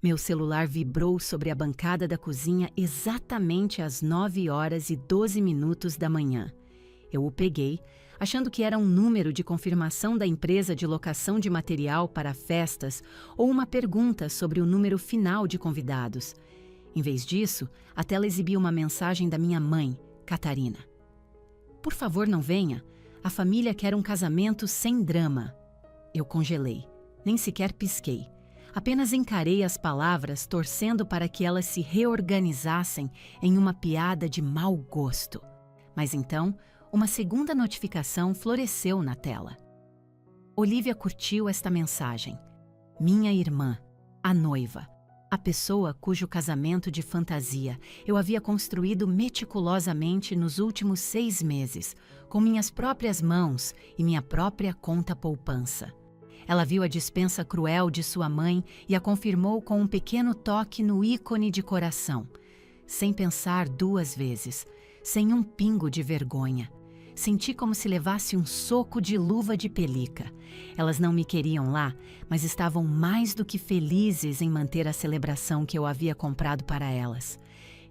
Meu celular vibrou sobre a bancada da cozinha exatamente às 9h12 da manhã. Eu o peguei, achando que era um número de confirmação da empresa de locação de material para festas ou uma pergunta sobre o número final de convidados. Em vez disso, a tela exibia uma mensagem da minha mãe, Catarina. Por favor, não venha. A família quer um casamento sem drama. Eu congelei. Nem sequer pisquei. Apenas encarei as palavras, torcendo para que elas se reorganizassem em uma piada de mau gosto. Mas então, uma segunda notificação floresceu na tela. Olivia curtiu esta mensagem. Minha irmã, a noiva, a pessoa cujo casamento de fantasia eu havia construído meticulosamente nos últimos 6 meses, com minhas próprias mãos e minha própria conta poupança. Ela viu a dispensa cruel de sua mãe e a confirmou com um pequeno toque no ícone de coração. Sem pensar 2 vezes, sem um pingo de vergonha. Senti como se levasse um soco de luva de pelica. Elas não me queriam lá, mas estavam mais do que felizes em manter a celebração que eu havia comprado para elas.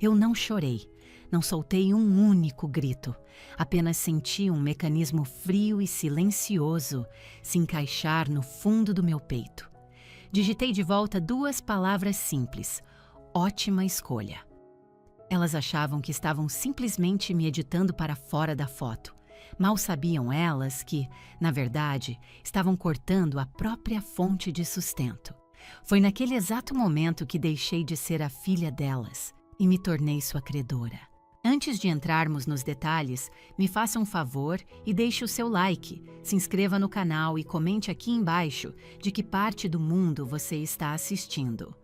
Eu não chorei, não soltei um único grito. Apenas senti um mecanismo frio e silencioso se encaixar no fundo do meu peito. Digitei de volta 2 palavras simples. Ótima escolha. Elas achavam que estavam simplesmente me editando para fora da foto. Mal sabiam elas que, na verdade, estavam cortando a própria fonte de sustento. Foi naquele exato momento que deixei de ser a filha delas e me tornei sua credora. Antes de entrarmos nos detalhes, me faça um favor e deixe o seu like, se inscreva no canal e comente aqui embaixo de que parte do mundo você está assistindo.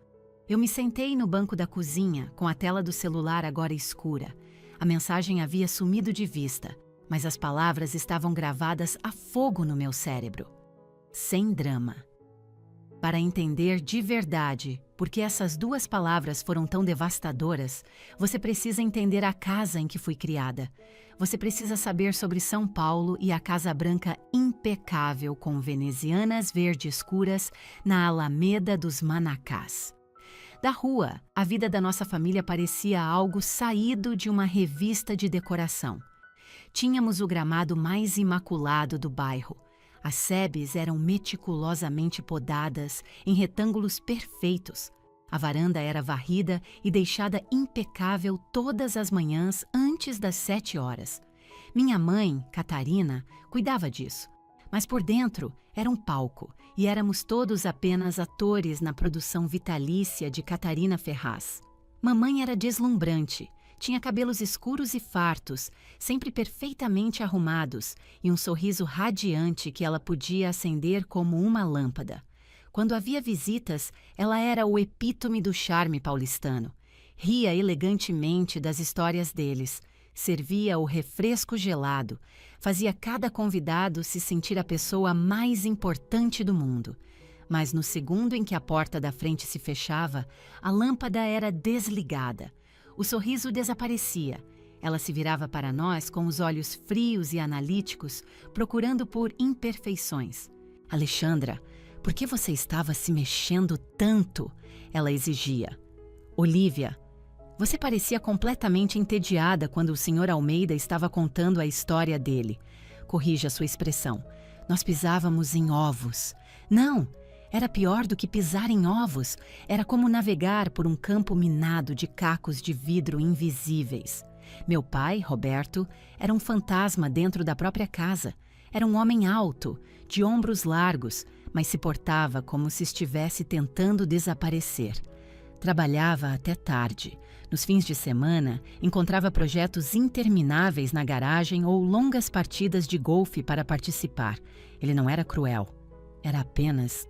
Eu me sentei no banco da cozinha, com a tela do celular agora escura. A mensagem havia sumido de vista, mas as palavras estavam gravadas a fogo no meu cérebro. Sem drama. Para entender de verdade por que essas 2 palavras foram tão devastadoras, você precisa entender a casa em que fui criada. Você precisa saber sobre São Paulo e a Casa Branca impecável com venezianas verde escuras na Alameda dos Manacás. Da rua, a vida da nossa família parecia algo saído de uma revista de decoração. Tínhamos o gramado mais imaculado do bairro. As sebes eram meticulosamente podadas em retângulos perfeitos. A varanda era varrida e deixada impecável todas as manhãs antes das 7 horas. Minha mãe, Catarina, cuidava disso. Mas por dentro era um palco e éramos todos apenas atores na produção vitalícia de Catarina Ferraz. Mamãe era deslumbrante, tinha cabelos escuros e fartos, sempre perfeitamente arrumados e um sorriso radiante que ela podia acender como uma lâmpada. Quando havia visitas, ela era o epítome do charme paulistano. Ria elegantemente das histórias deles. Servia o refresco gelado, fazia cada convidado se sentir a pessoa mais importante do mundo. Mas no segundo em que a porta da frente se fechava, a lâmpada era desligada. O sorriso desaparecia. Ela se virava para nós com os olhos frios e analíticos, procurando por imperfeições. Alexandra, por que você estava se mexendo tanto? Ela exigia. Olivia, você parecia completamente entediada quando o Sr. Almeida estava contando a história dele. Corrija sua expressão. Nós pisávamos em ovos. Não, era pior do que pisar em ovos. Era como navegar por um campo minado de cacos de vidro invisíveis. Meu pai, Roberto, era um fantasma dentro da própria casa. Era um homem alto, de ombros largos, mas se portava como se estivesse tentando desaparecer. Trabalhava até tarde. Nos fins de semana, encontrava projetos intermináveis na garagem ou longas partidas de golfe para participar. Ele não era cruel, era apenas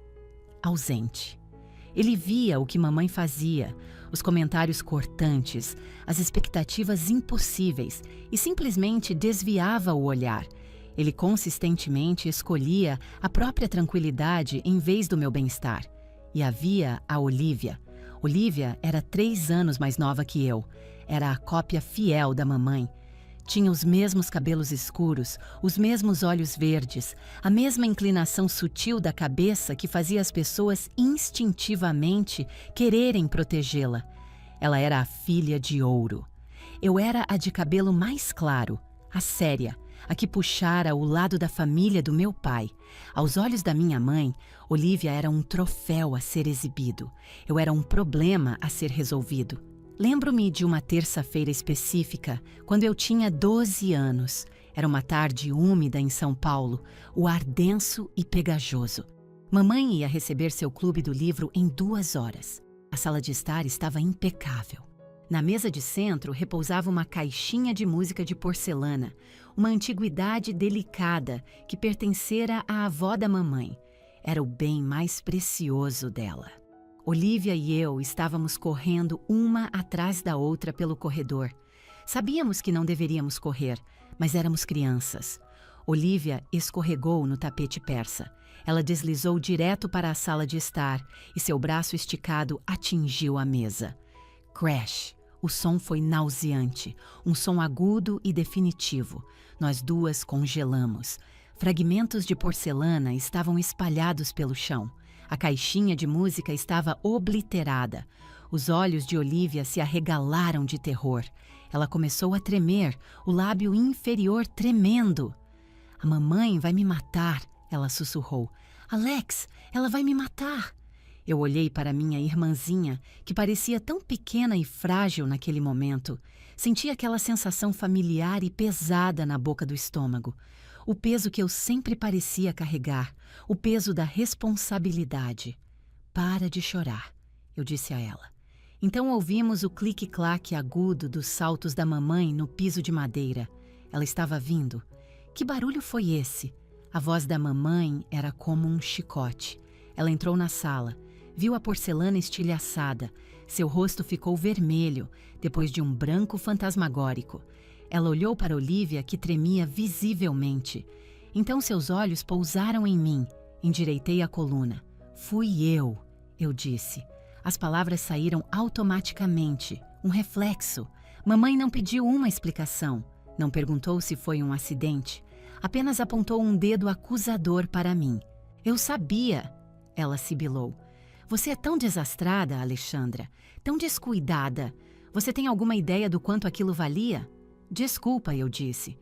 ausente. Ele via o que mamãe fazia, os comentários cortantes, as expectativas impossíveis e simplesmente desviava o olhar. Ele consistentemente escolhia a própria tranquilidade em vez do meu bem-estar. E havia a Olivia. Olivia era 3 anos mais nova que eu. Era a cópia fiel da mamãe. Tinha os mesmos cabelos escuros, os mesmos olhos verdes, a mesma inclinação sutil da cabeça que fazia as pessoas instintivamente quererem protegê-la. Ela era a filha de ouro. Eu era a de cabelo mais claro, a séria, a que puxara o lado da família do meu pai. Aos olhos da minha mãe, Olivia era um troféu a ser exibido. Eu era um problema a ser resolvido. Lembro-me de uma terça-feira específica, quando eu tinha 12 anos. Era uma tarde úmida em São Paulo, o ar denso e pegajoso. Mamãe ia receber seu clube do livro em 2 horas. A sala de estar estava impecável. Na mesa de centro repousava uma caixinha de música de porcelana, uma antiguidade delicada que pertencera à avó da mamãe. Era o bem mais precioso dela. Olivia e eu estávamos correndo uma atrás da outra pelo corredor. Sabíamos que não deveríamos correr, mas éramos crianças. Olivia escorregou no tapete persa. Ela deslizou direto para a sala de estar e seu braço esticado atingiu a mesa. Crash! O som foi nauseante, um som agudo e definitivo. Nós duas congelamos. Fragmentos de porcelana estavam espalhados pelo chão. A caixinha de música estava obliterada. Os olhos de Olivia se arregalaram de terror. Ela começou a tremer, o lábio inferior tremendo. "A mamãe vai me matar", ela sussurrou. "Alex, ela vai me matar." Eu olhei para minha irmãzinha, que parecia tão pequena e frágil naquele momento. Senti aquela sensação familiar e pesada na boca do estômago. O peso que eu sempre parecia carregar, o peso da responsabilidade. "Para de chorar", eu disse a ela. Então ouvimos o clique-claque agudo dos saltos da mamãe no piso de madeira. Ela estava vindo. Que barulho foi esse? A voz da mamãe era como um chicote. Ela entrou na sala, viu a porcelana estilhaçada. Seu rosto ficou vermelho, depois de um branco fantasmagórico. Ela olhou para Olivia, que tremia visivelmente. Então seus olhos pousaram em mim. Endireitei a coluna. "Fui eu disse. As palavras saíram automaticamente, um reflexo. Mamãe não pediu uma explicação. Não perguntou se foi um acidente. Apenas apontou um dedo acusador para mim. "Eu sabia", ela sibilou. "Você é tão desastrada, Alexandra, tão descuidada. Você tem alguma ideia do quanto aquilo valia?" "Desculpa", eu disse.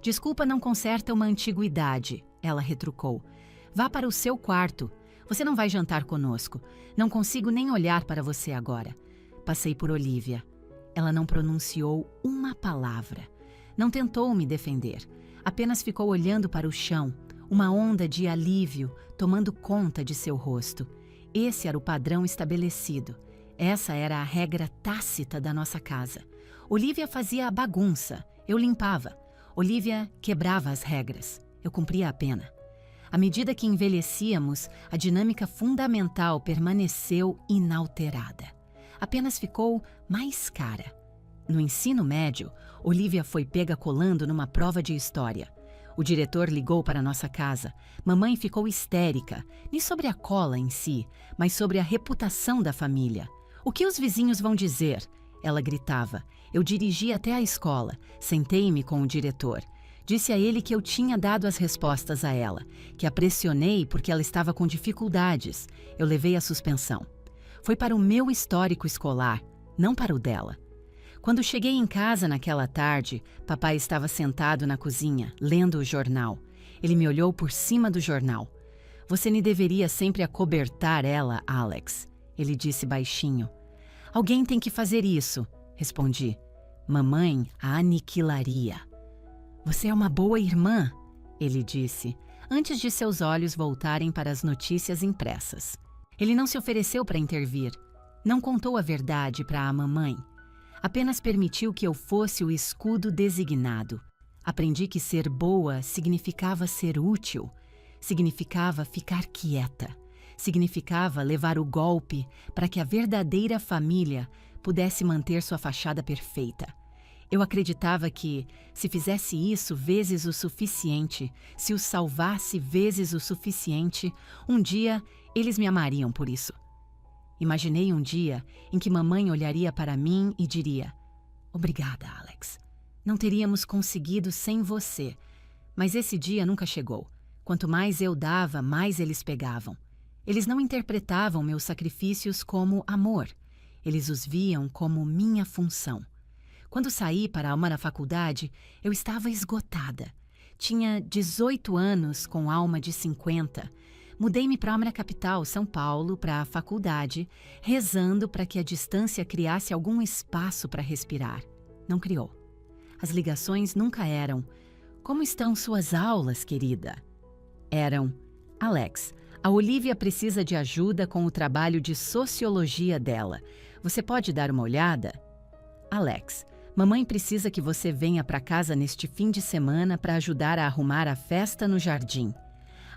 "Desculpa não conserta uma antiguidade", ela retrucou. "Vá para o seu quarto. Você não vai jantar conosco. Não consigo nem olhar para você agora." Passei por Olivia. Ela não pronunciou uma palavra. Não tentou me defender. Apenas ficou olhando para o chão, uma onda de alívio tomando conta de seu rosto. Esse era o padrão estabelecido. Essa era a regra tácita da nossa casa. Olivia fazia a bagunça, eu limpava. Olivia quebrava as regras, eu cumpria a pena. À medida que envelhecíamos, a dinâmica fundamental permaneceu inalterada. Apenas ficou mais cara. No ensino médio, Olivia foi pega colando numa prova de história. O diretor ligou para nossa casa. Mamãe ficou histérica, nem sobre a cola em si, mas sobre a reputação da família. "O que os vizinhos vão dizer?" ela gritava. Eu dirigi até a escola, sentei-me com o diretor. Disse a ele que eu tinha dado as respostas a ela, que a pressionei porque ela estava com dificuldades. Eu levei a suspensão. Foi para o meu histórico escolar, não para o dela. Quando cheguei em casa naquela tarde, papai estava sentado na cozinha, lendo o jornal. Ele me olhou por cima do jornal. "Você me deveria sempre acobertar ela, Alex", ele disse baixinho. "Alguém tem que fazer isso", respondi. "Mamãe a aniquilaria." "Você é uma boa irmã", ele disse, antes de seus olhos voltarem para as notícias impressas. Ele não se ofereceu para intervir. Não contou a verdade para a mamãe. Apenas permitiu que eu fosse o escudo designado. Aprendi que ser boa significava ser útil, significava ficar quieta, significava levar o golpe para que a verdadeira família pudesse manter sua fachada perfeita. Eu acreditava que, se fizesse isso vezes o suficiente, se os salvasse vezes o suficiente, um dia eles me amariam por isso. Imaginei um dia em que mamãe olharia para mim e diria: "Obrigada, Alex. Não teríamos conseguido sem você. Mas esse dia nunca chegou. Quanto mais eu dava, mais eles pegavam. Eles não interpretavam meus sacrifícios como amor. Eles os viam como minha função. Quando saí para uma faculdade, eu estava esgotada. Tinha 18 anos com alma de 50. Mudei-me para a capital, São Paulo, para a faculdade, rezando para que a distância criasse algum espaço para respirar. Não criou. As ligações nunca eram: "Como estão suas aulas, querida?" Eram: "Alex, a Olivia precisa de ajuda com o trabalho de sociologia dela. Você pode dar uma olhada?" "Alex, mamãe precisa que você venha para casa neste fim de semana para ajudar a arrumar a festa no jardim."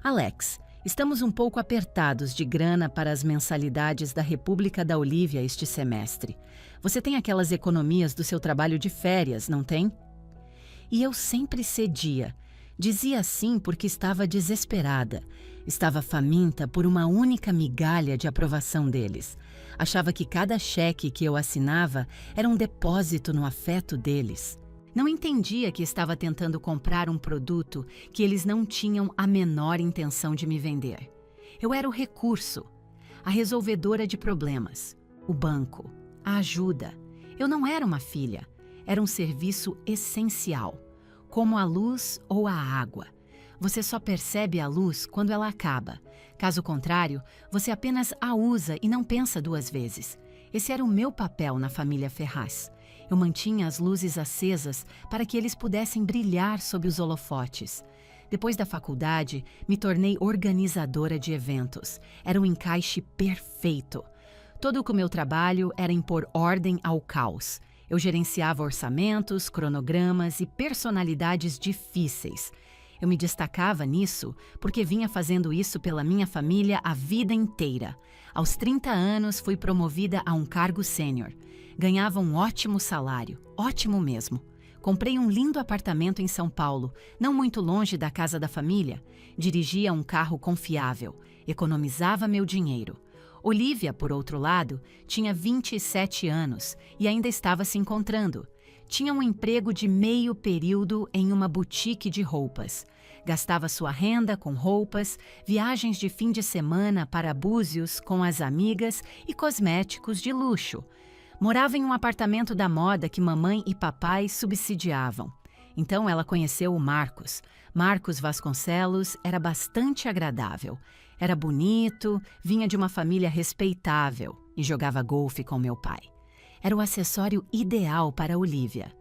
"Alex, estamos um pouco apertados de grana para as mensalidades da República da Olivia este semestre. Você tem aquelas economias do seu trabalho de férias, não tem?" E eu sempre cedia. Dizia sim porque estava desesperada. Estava faminta por uma única migalha de aprovação deles. Achava que cada cheque que eu assinava era um depósito no afeto deles. Não entendia que estava tentando comprar um produto que eles não tinham a menor intenção de me vender. Eu era o recurso, a resolvedora de problemas, o banco, a ajuda. Eu não era uma filha, era um serviço essencial, como a luz ou a água. Você só percebe a luz quando ela acaba. Caso contrário, você apenas a usa e não pensa duas vezes. Esse era o meu papel na família Ferraz. Eu mantinha as luzes acesas para que eles pudessem brilhar sob os holofotes. Depois da faculdade, me tornei organizadora de eventos. Era um encaixe perfeito. Todo o meu trabalho era impor ordem ao caos. Eu gerenciava orçamentos, cronogramas e personalidades difíceis. Eu me destacava nisso porque vinha fazendo isso pela minha família a vida inteira. Aos 30 anos, fui promovida a um cargo sênior. Ganhava um ótimo salário, ótimo mesmo. Comprei um lindo apartamento em São Paulo, não muito longe da casa da família. Dirigia um carro confiável, economizava meu dinheiro. Olivia, por outro lado, tinha 27 anos e ainda estava se encontrando. Tinha um emprego de meio período em uma boutique de roupas. Gastava sua renda com roupas, viagens de fim de semana para Búzios com as amigas e cosméticos de luxo. Morava em um apartamento da moda que mamãe e papai subsidiavam. Então ela conheceu o Marcos. Marcos Vasconcelos era bastante agradável. Era bonito, vinha de uma família respeitável e jogava golfe com meu pai. Era o acessório ideal para Olivia.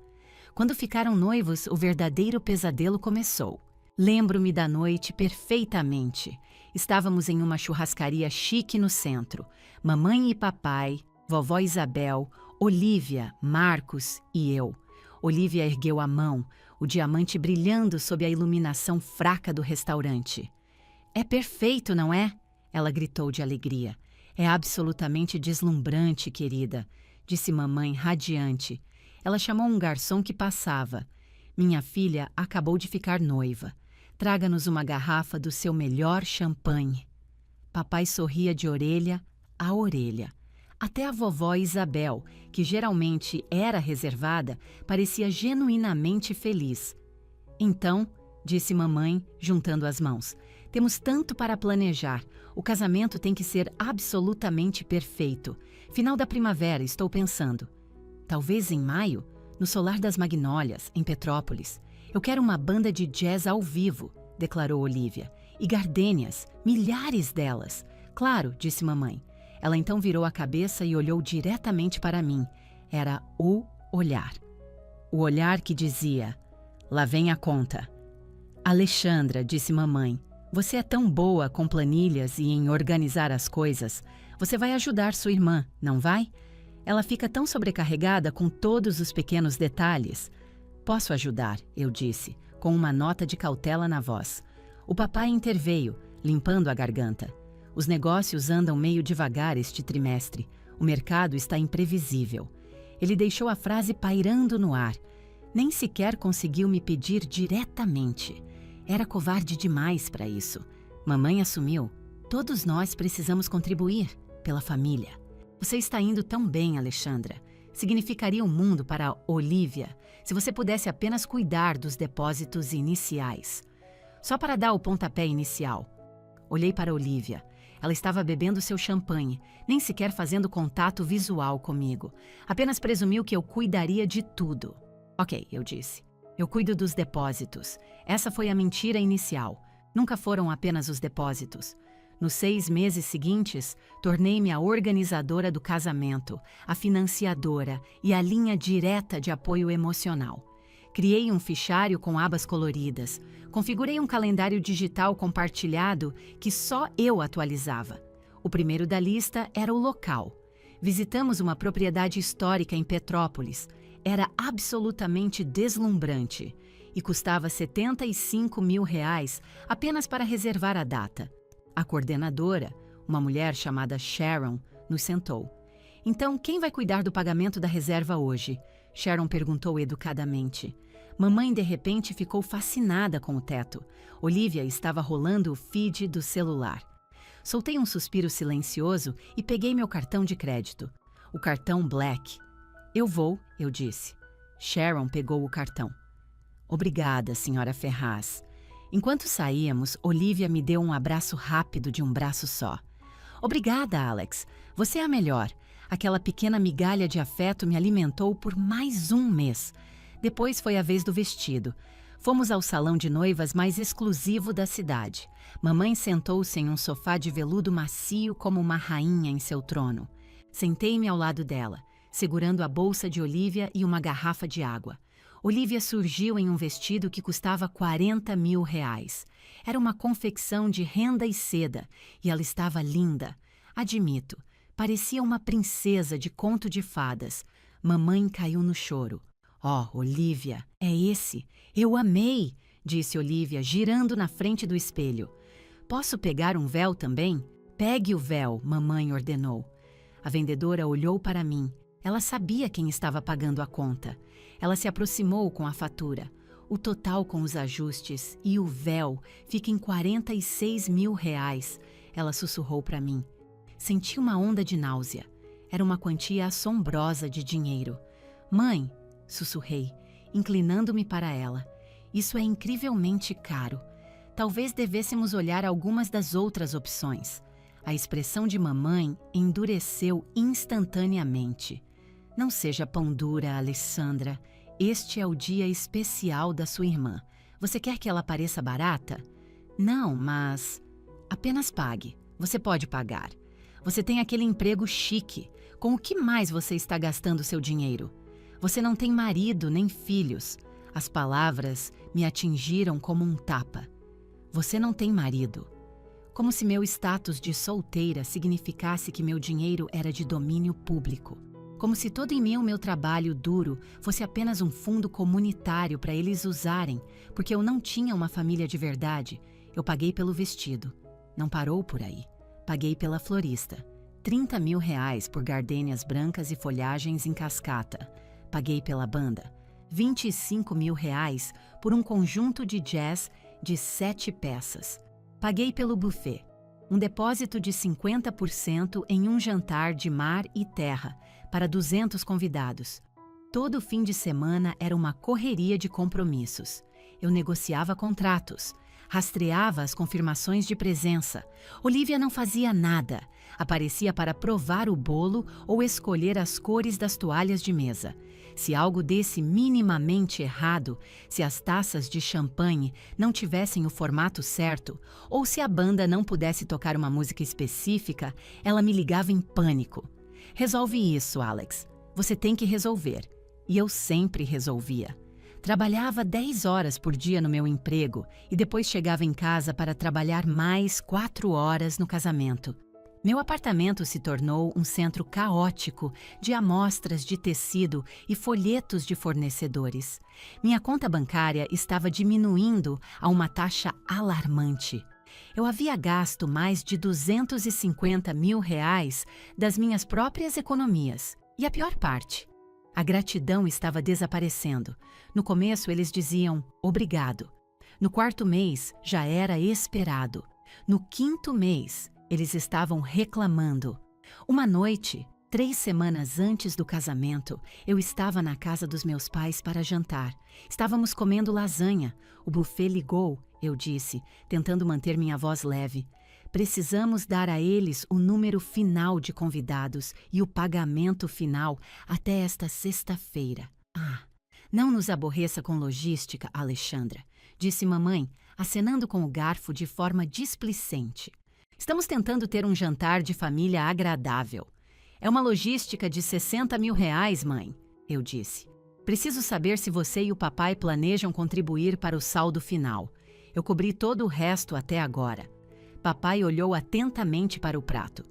Quando ficaram noivos, o verdadeiro pesadelo começou. Lembro-me da noite perfeitamente. Estávamos em uma churrascaria chique no centro. Mamãe e papai, vovó Isabel, Olivia, Marcos e eu. Olivia ergueu a mão, o diamante brilhando sob a iluminação fraca do restaurante. "É perfeito, não é?" Ela gritou de alegria. "É absolutamente deslumbrante, querida", disse mamãe radiante. Ela chamou um garçom que passava. "Minha filha acabou de ficar noiva. Traga-nos uma garrafa do seu melhor champanhe." Papai sorria de orelha a orelha. Até a vovó Isabel, que geralmente era reservada, parecia genuinamente feliz. "Então", disse mamãe, juntando as mãos, "temos tanto para planejar. O casamento tem que ser absolutamente perfeito. Final da primavera, estou pensando. Talvez em maio, no Solar das Magnólias, em Petrópolis. Eu quero uma banda de jazz ao vivo", declarou Olivia. "E gardênias, milhares delas." "Claro", disse mamãe. Ela então virou a cabeça e olhou diretamente para mim. Era o olhar. O olhar que dizia: "Lá vem a conta." "Alexandra", disse mamãe, "você é tão boa com planilhas e em organizar as coisas. Você vai ajudar sua irmã, não vai? Ela fica tão sobrecarregada com todos os pequenos detalhes." "Posso ajudar", eu disse, com uma nota de cautela na voz. O papai interveio, limpando a garganta. "Os negócios andam meio devagar este trimestre. O mercado está imprevisível." Ele deixou a frase pairando no ar. Nem sequer conseguiu me pedir diretamente. Era covarde demais para isso. Mamãe assumiu. "Todos nós precisamos contribuir pela família." "Você está indo tão bem, Alexandra. Significaria o mundo para Olivia se você pudesse apenas cuidar dos depósitos iniciais. Só para dar o pontapé inicial. Olhei para Olivia. Ela estava bebendo seu champanhe, nem sequer fazendo contato visual comigo. Apenas presumiu que eu cuidaria de tudo. Ok, eu disse. Eu cuido dos depósitos. Essa foi a mentira inicial. Nunca foram apenas os depósitos. Nos 6 meses seguintes, tornei-me a organizadora do casamento, a financiadora e a linha direta de apoio emocional. Criei um fichário com abas coloridas. Configurei um calendário digital compartilhado que só eu atualizava. O primeiro da lista era o local. Visitamos uma propriedade histórica em Petrópolis. Era absolutamente deslumbrante e custava R$75 mil apenas para reservar a data. A coordenadora, uma mulher chamada Sharon, nos sentou. Então, quem vai cuidar do pagamento da reserva hoje? Sharon perguntou educadamente. Mamãe, de repente, ficou fascinada com o teto. Olivia estava rolando o feed do celular. Soltei um suspiro silencioso e peguei meu cartão de crédito. O cartão Black. Eu vou, eu disse. Sharon pegou o cartão. Obrigada, senhora Ferraz. Enquanto saíamos, Olivia me deu um abraço rápido de um braço só. Obrigada, Alex. Você é a melhor. Aquela pequena migalha de afeto me alimentou por mais um mês. Depois foi a vez do vestido. Fomos ao salão de noivas mais exclusivo da cidade. Mamãe sentou-se em um sofá de veludo macio como uma rainha em seu trono. Sentei-me ao lado dela, segurando a bolsa de Olivia e uma garrafa de água. Olivia surgiu em um vestido que custava R$40 mil. Era uma confecção de renda e seda, e ela estava linda. Admito, parecia uma princesa de conto de fadas. Mamãe caiu no choro. Olivia, é esse. Eu amei, disse Olivia, girando na frente do espelho. Posso pegar um véu também? Pegue o véu, mamãe ordenou. A vendedora olhou para mim. Ela sabia quem estava pagando a conta. Ela se aproximou com a fatura. O total com os ajustes e o véu fica em R$46 mil. Ela sussurrou para mim. Senti uma onda de náusea. Era uma quantia assombrosa de dinheiro. Mãe, sussurrei, inclinando-me para ela. Isso é incrivelmente caro. Talvez devêssemos olhar algumas das outras opções. A expressão de mamãe endureceu instantaneamente. Não seja pão dura, Alessandra. Este é o dia especial da sua irmã. Você quer que ela pareça barata? Não, mas... Apenas pague. Você pode pagar. Você tem aquele emprego chique. Com o que mais você está gastando seu dinheiro? Você não tem marido nem filhos. As palavras me atingiram como um tapa. Você não tem marido. Como se meu status de solteira significasse que meu dinheiro era de domínio público. Como se todo em meu trabalho duro fosse apenas um fundo comunitário para eles usarem, porque eu não tinha uma família de verdade. Eu paguei pelo vestido. Não parou por aí. Paguei pela florista. R$30 mil por gardênias brancas e folhagens em cascata. Paguei pela banda. R$25 mil por um conjunto de jazz de 7 peças. Paguei pelo buffet. Um depósito de 50% em um jantar de mar e terra para 200 convidados. Todo fim de semana era uma correria de compromissos. Eu negociava contratos, rastreava as confirmações de presença. Olivia não fazia nada. Aparecia para provar o bolo ou escolher as cores das toalhas de mesa. Se algo desse minimamente errado, se as taças de champanhe não tivessem o formato certo, ou se a banda não pudesse tocar uma música específica, ela me ligava em pânico. Resolve isso, Alex. Você tem que resolver. E eu sempre resolvia. Trabalhava 10 horas por dia no meu emprego e depois chegava em casa para trabalhar mais 4 horas no casamento. Meu apartamento se tornou um centro caótico de amostras de tecido e folhetos de fornecedores. Minha conta bancária estava diminuindo a uma taxa alarmante. Eu havia gasto mais de R$250 mil das minhas próprias economias. E a pior parte, a gratidão estava desaparecendo. No começo eles diziam obrigado. No 4º mês já era esperado. No 5º mês eles estavam reclamando. Uma noite, 3 semanas antes do casamento, eu estava na casa dos meus pais para jantar. Estávamos comendo lasanha. O buffet ligou, eu disse, tentando manter minha voz leve. Precisamos dar a eles o número final de convidados e o pagamento final até esta sexta-feira. Ah, não nos aborreça com logística, Alexandra, disse mamãe, acenando com o garfo de forma displicente. Estamos tentando ter um jantar de família agradável. É uma logística de R$60 mil, mãe, eu disse. Preciso saber se você e o papai planejam contribuir para o saldo final. Eu cobri todo o resto até agora. Papai olhou atentamente para o prato.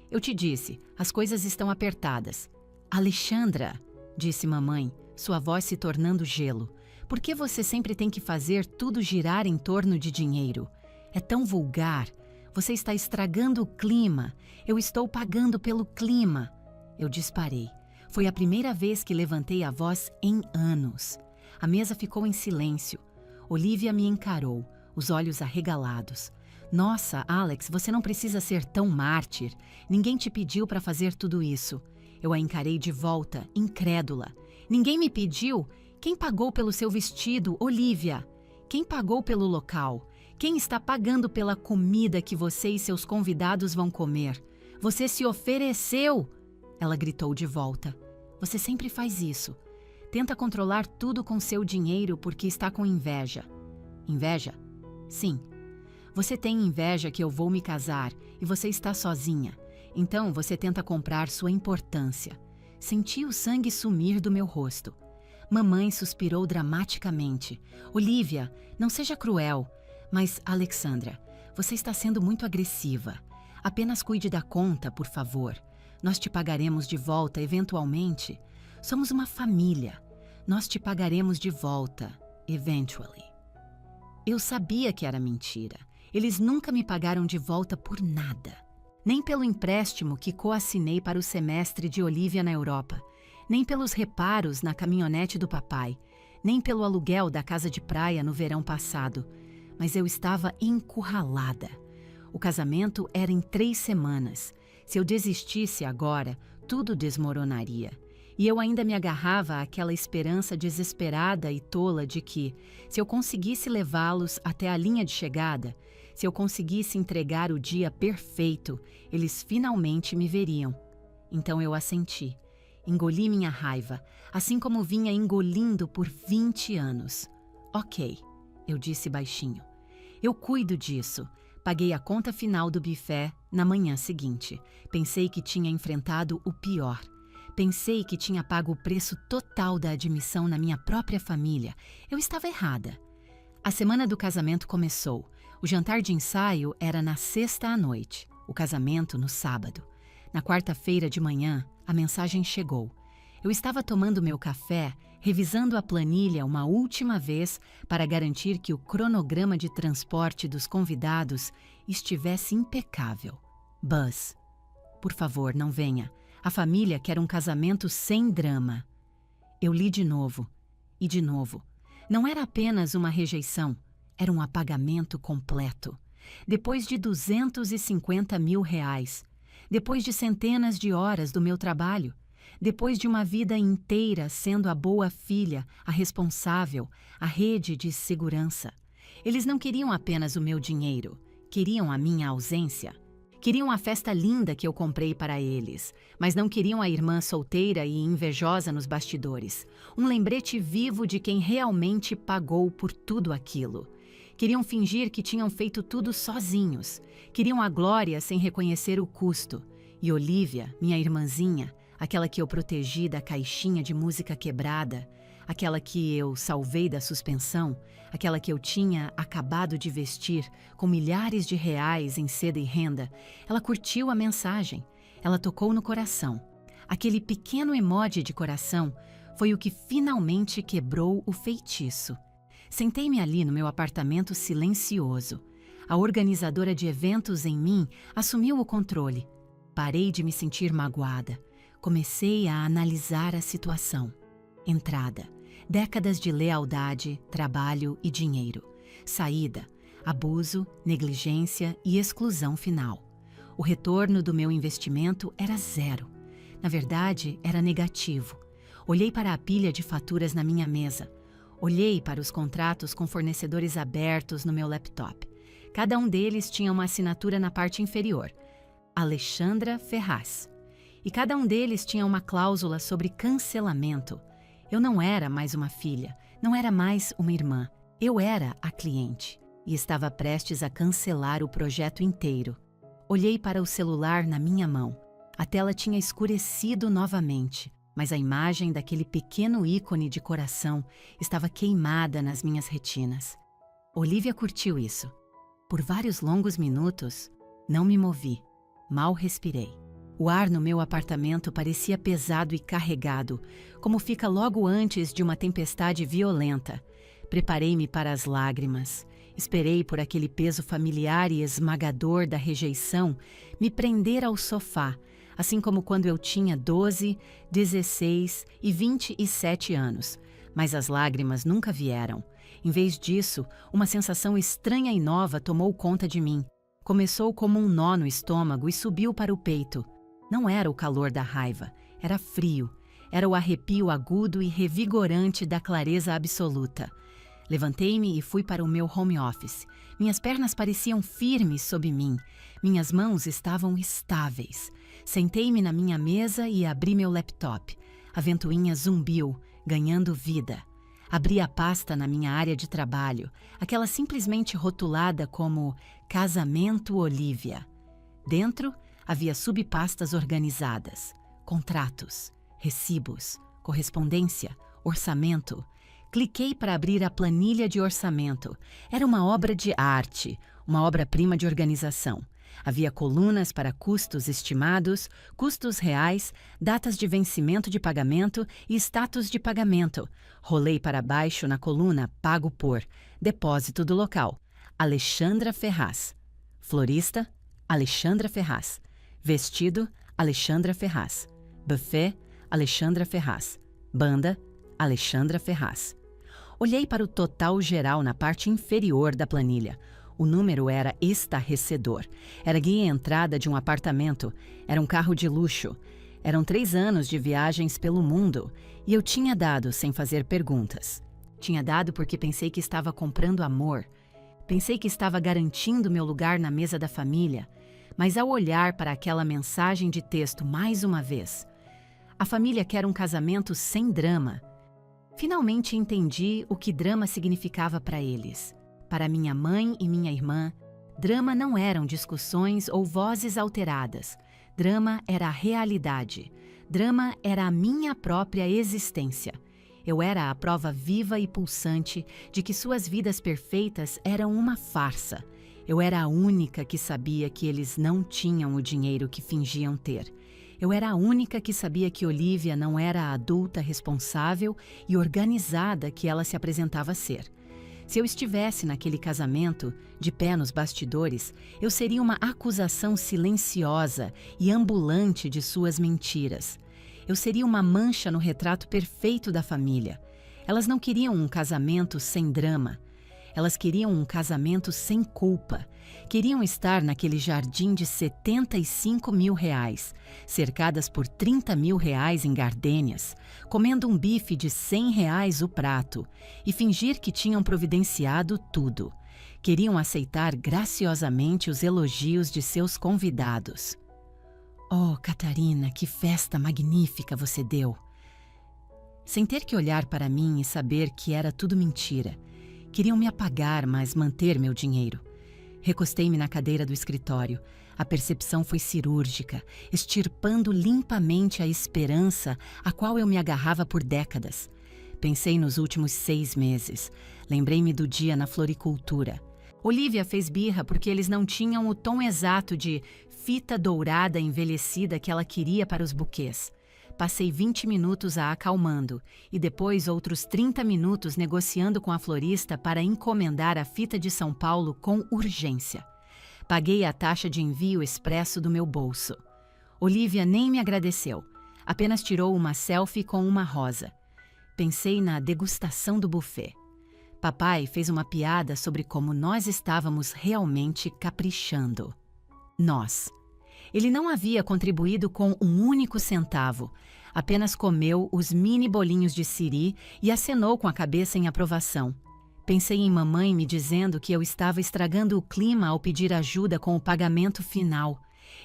Eu te disse, as coisas estão apertadas. Alexandra, disse mamãe, sua voz se tornando gelo. Por que você sempre tem que fazer tudo girar em torno de dinheiro? É tão vulgar. Você está estragando o clima. Eu estou pagando pelo clima. Eu disparei. Foi a primeira vez que levantei a voz em anos. A mesa ficou em silêncio. Olivia me encarou, os olhos arregalados. Nossa, Alex, você não precisa ser tão mártir. Ninguém te pediu para fazer tudo isso. Eu a encarei de volta, incrédula. Ninguém me pediu? Quem pagou pelo seu vestido, Olivia? Quem pagou pelo local? Quem está pagando pela comida que você e seus convidados vão comer? Você se ofereceu! Ela gritou de volta. Você sempre faz isso. Tenta controlar tudo com seu dinheiro porque está com inveja. Inveja? Sim. Você tem inveja que eu vou me casar e você está sozinha. Então você tenta comprar sua importância. Senti o sangue sumir do meu rosto. Mamãe suspirou dramaticamente. Olivia, não seja cruel. Mas, Alexandra, você está sendo muito agressiva. Apenas cuide da conta, por favor. Nós te pagaremos de volta eventualmente. Somos uma família. Nós te pagaremos de volta, eventually. Eu sabia que era mentira. Eles nunca me pagaram de volta por nada. Nem pelo empréstimo que coassinei para o semestre de Olivia na Europa. Nem pelos reparos na caminhonete do papai. Nem pelo aluguel da casa de praia no verão passado. Mas eu estava encurralada. O casamento era em 3 semanas. Se eu desistisse agora, tudo desmoronaria. E eu ainda me agarrava àquela esperança desesperada e tola de que, se eu conseguisse levá-los até a linha de chegada, se eu conseguisse entregar o dia perfeito, eles finalmente me veriam. Então eu assenti. Engoli minha raiva, assim como vinha engolindo por 20 anos. Ok, eu disse baixinho. Eu cuido disso. Paguei a conta final do buffet na manhã seguinte. Pensei que tinha enfrentado o pior. Pensei que tinha pago o preço total da admissão na minha própria família. Eu estava errada. A semana do casamento começou. O jantar de ensaio era na sexta à noite. O casamento no sábado. Na quarta-feira de manhã, a mensagem chegou. Eu estava tomando meu café, revisando a planilha uma última vez para garantir que o cronograma de transporte dos convidados estivesse impecável. Buzz, por favor, não venha. A família quer um casamento sem drama. Eu li de novo. E de novo. Não era apenas uma rejeição, era um apagamento completo. Depois de R$250 mil. Depois de centenas de horas do meu trabalho. Depois de uma vida inteira sendo a boa filha, a responsável, a rede de segurança. Eles não queriam apenas o meu dinheiro, queriam a minha ausência. Queriam a festa linda que eu comprei para eles, mas não queriam a irmã solteira e invejosa nos bastidores. Um lembrete vivo de quem realmente pagou por tudo aquilo. Queriam fingir que tinham feito tudo sozinhos. Queriam a glória sem reconhecer o custo. E Olivia, minha irmãzinha, aquela que eu protegi da caixinha de música quebrada, aquela que eu salvei da suspensão, aquela que eu tinha acabado de vestir com milhares de reais em seda e renda, ela curtiu a mensagem, ela tocou no coração. Aquele pequeno emoji de coração foi o que finalmente quebrou o feitiço. Sentei-me ali no meu apartamento silencioso. A organizadora de eventos em mim assumiu o controle. Parei de me sentir magoada. Comecei a analisar a situação. Entrada. Décadas de lealdade, trabalho e dinheiro. Saída. Abuso, negligência e exclusão final. O retorno do meu investimento era zero. Na verdade, era negativo. Olhei para a pilha de faturas na minha mesa. Olhei para os contratos com fornecedores abertos no meu laptop. Cada um deles tinha uma assinatura na parte inferior. Alexandra Ferraz. E cada um deles tinha uma cláusula sobre cancelamento. Eu não era mais uma filha, não era mais uma irmã. Eu era a cliente e estava prestes a cancelar o projeto inteiro. Olhei para o celular na minha mão. A tela tinha escurecido novamente, mas a imagem daquele pequeno ícone de coração estava queimada nas minhas retinas. Olivia curtiu isso. Por vários longos minutos, não me movi, mal respirei. O ar no meu apartamento parecia pesado e carregado, como fica logo antes de uma tempestade violenta. Preparei-me para as lágrimas. Esperei por aquele peso familiar e esmagador da rejeição me prender ao sofá, assim como quando eu tinha 12, 16 e 27 anos. Mas as lágrimas nunca vieram. Em vez disso, uma sensação estranha e nova tomou conta de mim. Começou como um nó no estômago e subiu para o peito. Não era o calor da raiva, era frio. Era o arrepio agudo e revigorante da clareza absoluta. Levantei-me e fui para o meu home office. Minhas pernas pareciam firmes sob mim. Minhas mãos estavam estáveis. Sentei-me na minha mesa e abri meu laptop. A ventoinha zumbiu, ganhando vida. Abri a pasta na minha área de trabalho, aquela simplesmente rotulada como Casamento Olivia. Dentro, havia subpastas organizadas, contratos, recibos, correspondência, orçamento. Cliquei para abrir a planilha de orçamento. Era uma obra de arte, uma obra-prima de organização. Havia colunas para custos estimados, custos reais, datas de vencimento de pagamento e status de pagamento. Rolei para baixo na coluna Pago por, depósito do local, Alexandra Ferraz. Florista, Alexandra Ferraz. Vestido, Alexandra Ferraz. Buffet, Alexandra Ferraz. Banda, Alexandra Ferraz. Olhei para o total geral na parte inferior da planilha. O número era estarrecedor. Era guia entrada de um apartamento. Era um carro de luxo. Eram 3 anos de viagens pelo mundo. E eu tinha dado sem fazer perguntas. Tinha dado porque pensei que estava comprando amor. Pensei que estava garantindo meu lugar na mesa da família. Mas ao olhar para aquela mensagem de texto mais uma vez, a família quer um casamento sem drama. Finalmente entendi o que drama significava para eles. Para minha mãe e minha irmã, drama não eram discussões ou vozes alteradas. Drama era a realidade. Drama era a minha própria existência. Eu era a prova viva e pulsante de que suas vidas perfeitas eram uma farsa. Eu era a única que sabia que eles não tinham o dinheiro que fingiam ter. Eu era a única que sabia que Olivia não era a adulta responsável e organizada que ela se apresentava ser. Se eu estivesse naquele casamento, de pé nos bastidores, eu seria uma acusação silenciosa e ambulante de suas mentiras. Eu seria uma mancha no retrato perfeito da família. Elas não queriam um casamento sem drama. Elas queriam um casamento sem culpa. Queriam estar naquele jardim de R$75 mil, cercadas por R$30 mil em gardênias, comendo um bife de R$100 o prato e fingir que tinham providenciado tudo. Queriam aceitar graciosamente os elogios de seus convidados. Oh, Catarina, que festa magnífica você deu! Sem ter que olhar para mim e saber que era tudo mentira. Queriam me apagar, mas manter meu dinheiro. Recostei-me na cadeira do escritório. A percepção foi cirúrgica, extirpando limpamente a esperança a qual eu me agarrava por décadas. Pensei nos últimos 6 meses. Lembrei-me do dia na floricultura. Olivia fez birra porque eles não tinham o tom exato de fita dourada envelhecida que ela queria para os buquês. Passei 20 minutos a acalmando e depois outros 30 minutos negociando com a florista para encomendar a fita de São Paulo com urgência. Paguei a taxa de envio expresso do meu bolso. Olivia nem me agradeceu, apenas tirou uma selfie com uma rosa. Pensei na degustação do buffet. Papai fez uma piada sobre como nós estávamos realmente caprichando. Nós. Ele não havia contribuído com um único centavo. Apenas comeu os mini bolinhos de siri e acenou com a cabeça em aprovação. Pensei em mamãe me dizendo que eu estava estragando o clima ao pedir ajuda com o pagamento final.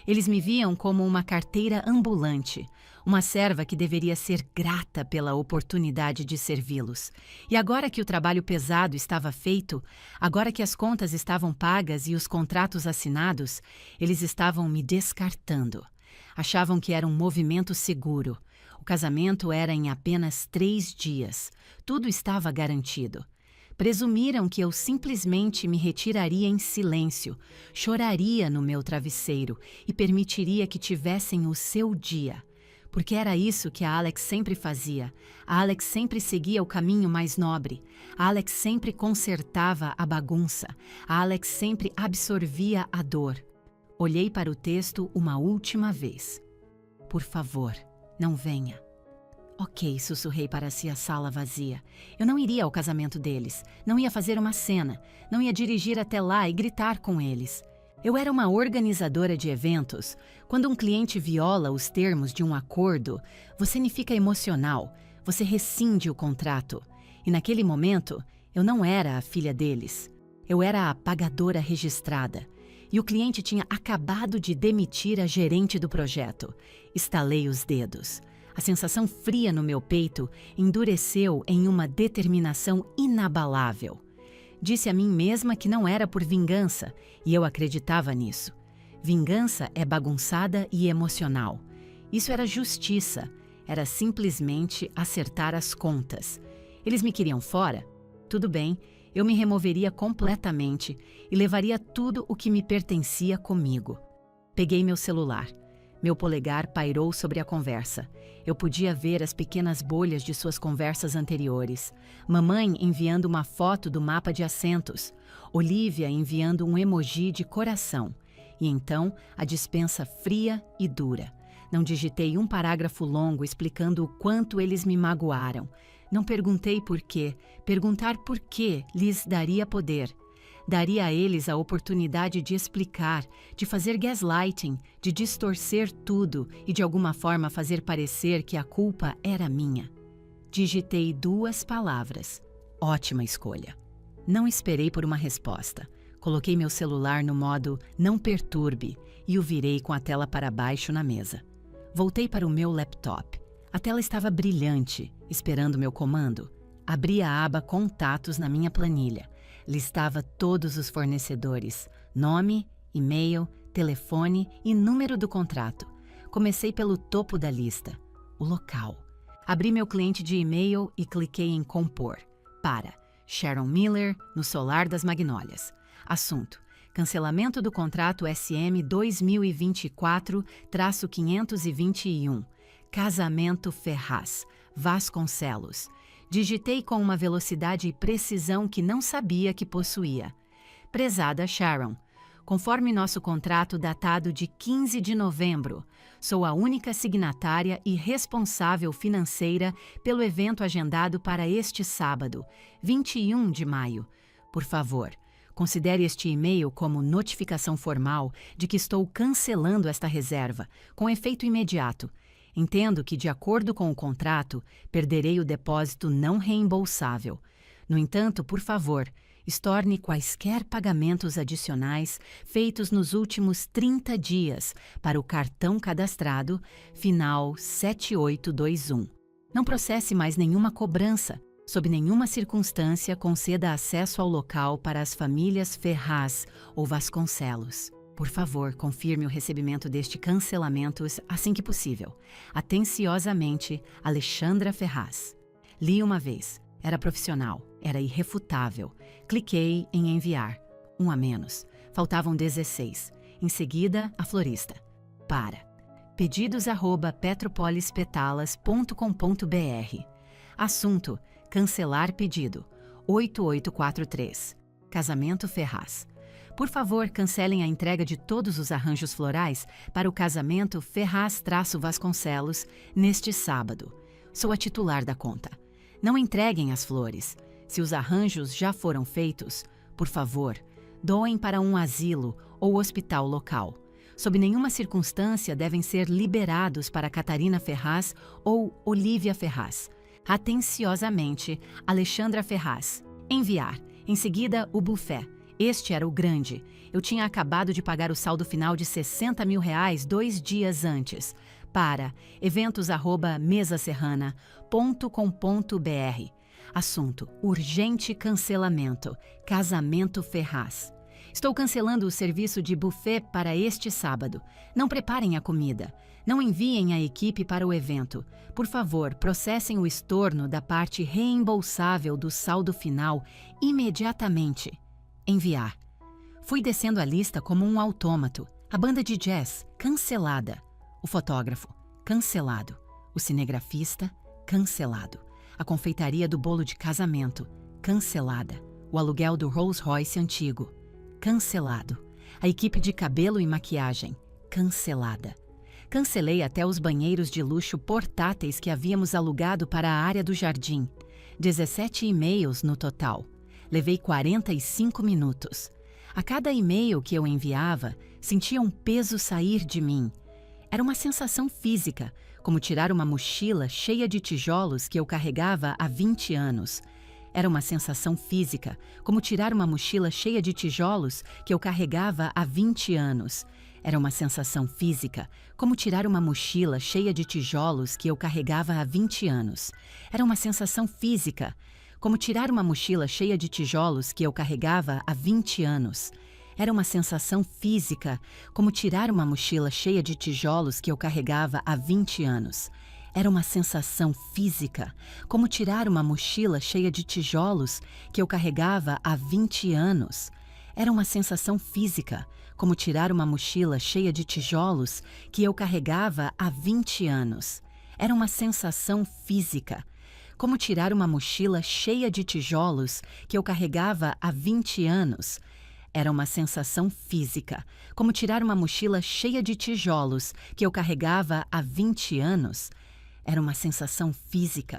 Eles me viam como uma carteira ambulante, uma serva que deveria ser grata pela oportunidade de servi-los. E agora que o trabalho pesado estava feito, agora que as contas estavam pagas e os contratos assinados, eles estavam me descartando. Achavam que era um movimento seguro. O casamento era em apenas 3 dias. Tudo estava garantido. Presumiram que eu simplesmente me retiraria em silêncio, choraria no meu travesseiro e permitiria que tivessem o seu dia. Porque era isso que a Alex sempre fazia. A Alex sempre seguia o caminho mais nobre. A Alex sempre consertava a bagunça. A Alex sempre absorvia a dor. Olhei para o texto uma última vez. Por favor, não venha. Ok, sussurrei para si a sala vazia. Eu não iria ao casamento deles, não ia fazer uma cena, não ia dirigir até lá e gritar com eles. Eu era uma organizadora de eventos. Quando um cliente viola os termos de um acordo, você fica emocional, você rescinde o contrato. E naquele momento, eu não era a filha deles. Eu era a pagadora registrada. E o cliente tinha acabado de demitir a gerente do projeto. Estalei os dedos. A sensação fria no meu peito endureceu em uma determinação inabalável. Disse a mim mesma que não era por vingança, e eu acreditava nisso. Vingança é bagunçada e emocional. Isso era justiça, era simplesmente acertar as contas. Eles me queriam fora? Tudo bem, eu me removeria completamente e levaria tudo o que me pertencia comigo. Peguei meu celular. Meu polegar pairou sobre a conversa. Eu podia ver as pequenas bolhas de suas conversas anteriores. Mamãe enviando uma foto do mapa de assentos. Olivia enviando um emoji de coração. E então, a dispensa fria e dura. Não digitei um parágrafo longo explicando o quanto eles me magoaram. Não perguntei por quê. Perguntar por quê lhes daria poder. Daria a eles a oportunidade de explicar, de fazer gaslighting, de distorcer tudo e de alguma forma fazer parecer que a culpa era minha. Digitei 2 palavras. Ótima escolha. Não esperei por uma resposta. Coloquei meu celular no modo não perturbe e o virei com a tela para baixo na mesa. Voltei para o meu laptop. A tela estava brilhante, esperando meu comando. Abri a aba Contatos na minha planilha. Listava todos os fornecedores, nome, e-mail, telefone e número do contrato. Comecei pelo topo da lista, o local. Abri meu cliente de e-mail e cliquei em compor. Para Sharon Miller, no Solar das Magnólias. Assunto: cancelamento do contrato SM 2024-521. Casamento Ferraz, Vasconcelos. Digitei com uma velocidade e precisão que não sabia que possuía. Prezada Sharon, conforme nosso contrato datado de 15 de novembro, sou a única signatária e responsável financeira pelo evento agendado para este sábado, 21 de maio. Por favor, considere este e-mail como notificação formal de que estou cancelando esta reserva, com efeito imediato. Entendo que, de acordo com o contrato, perderei o depósito não reembolsável. No entanto, por favor, estorne quaisquer pagamentos adicionais feitos nos últimos 30 dias para o cartão cadastrado final 7821. Não processe mais nenhuma cobrança. Sob nenhuma circunstância, conceda acesso ao local para as famílias Ferraz ou Vasconcelos. Por favor, confirme o recebimento deste cancelamento assim que possível. Atenciosamente, Alexandra Ferraz. Li uma vez. Era profissional. Era irrefutável. Cliquei em enviar. 1 a menos. Faltavam 16. Em seguida, a florista. Para. pedidos@petropolispetalas.com.br. Assunto: cancelar pedido. 8843. Casamento Ferraz. Por favor, cancelem a entrega de todos os arranjos florais para o casamento Ferraz-Vasconcelos neste sábado. Sou a titular da conta. Não entreguem as flores. Se os arranjos já foram feitos, por favor, doem para um asilo ou hospital local. sob nenhuma circunstância devem ser liberados para Catarina Ferraz ou Olívia Ferraz. Atenciosamente, Alexandra Ferraz. Enviar. Em seguida, o buffet. Este era o grande. Eu tinha acabado de pagar o saldo final de R$60 mil 2 dias antes. Para eventos@mesaserrana.com.br. Assunto: urgente cancelamento. Casamento Ferraz. Estou cancelando o serviço de buffet para este sábado. Não preparem a comida. Não enviem a equipe para o evento. Por favor, processem o estorno da parte reembolsável do saldo final imediatamente. Enviar. Fui descendo a lista como um autômato. A banda de jazz, cancelada. O fotógrafo, cancelado. O cinegrafista, cancelado. A confeitaria do bolo de casamento, cancelada. O aluguel do Rolls Royce antigo, cancelado. A equipe de cabelo e maquiagem, cancelada. Cancelei até os banheiros de luxo portáteis que havíamos alugado para a área do jardim. 17 e-mails no total. Levei 45 minutos. A cada e-mail que eu enviava, sentia um peso sair de mim. Era uma sensação física, como tirar uma mochila cheia de tijolos que eu carregava há 20 anos. Era uma sensação física, como tirar uma mochila cheia de tijolos que eu carregava há 20 anos. Era uma sensação física, como tirar uma mochila cheia de tijolos que eu carregava há 20 anos. Era uma sensação física, como tirar uma mochila cheia de tijolos que eu carregava há 20 anos. Era uma sensação física, como tirar uma mochila cheia de tijolos que eu carregava há 20 anos. Era uma sensação física, como tirar uma mochila cheia de tijolos que eu carregava há 20 anos. Era uma sensação física, como tirar uma mochila cheia de tijolos que eu carregava há 20 anos. Era uma sensação física, como tirar uma mochila cheia de tijolos que eu carregava há 20 anos. Era uma sensação física, como tirar uma mochila cheia de tijolos que eu carregava há 20 anos. Era uma sensação física,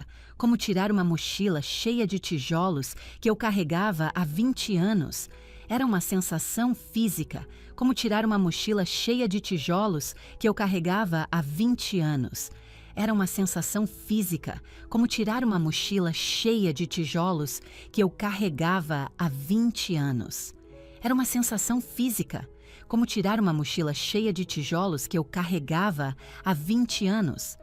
como tirar uma mochila cheia de tijolos que eu carregava há 20 anos. Era uma sensação física, como tirar uma mochila cheia de tijolos que eu carregava há 20 anos. Era uma sensação física, como tirar uma mochila cheia de tijolos que eu carregava há 20 anos. Era uma sensação física, como tirar uma mochila cheia de tijolos que eu carregava há 20 anos.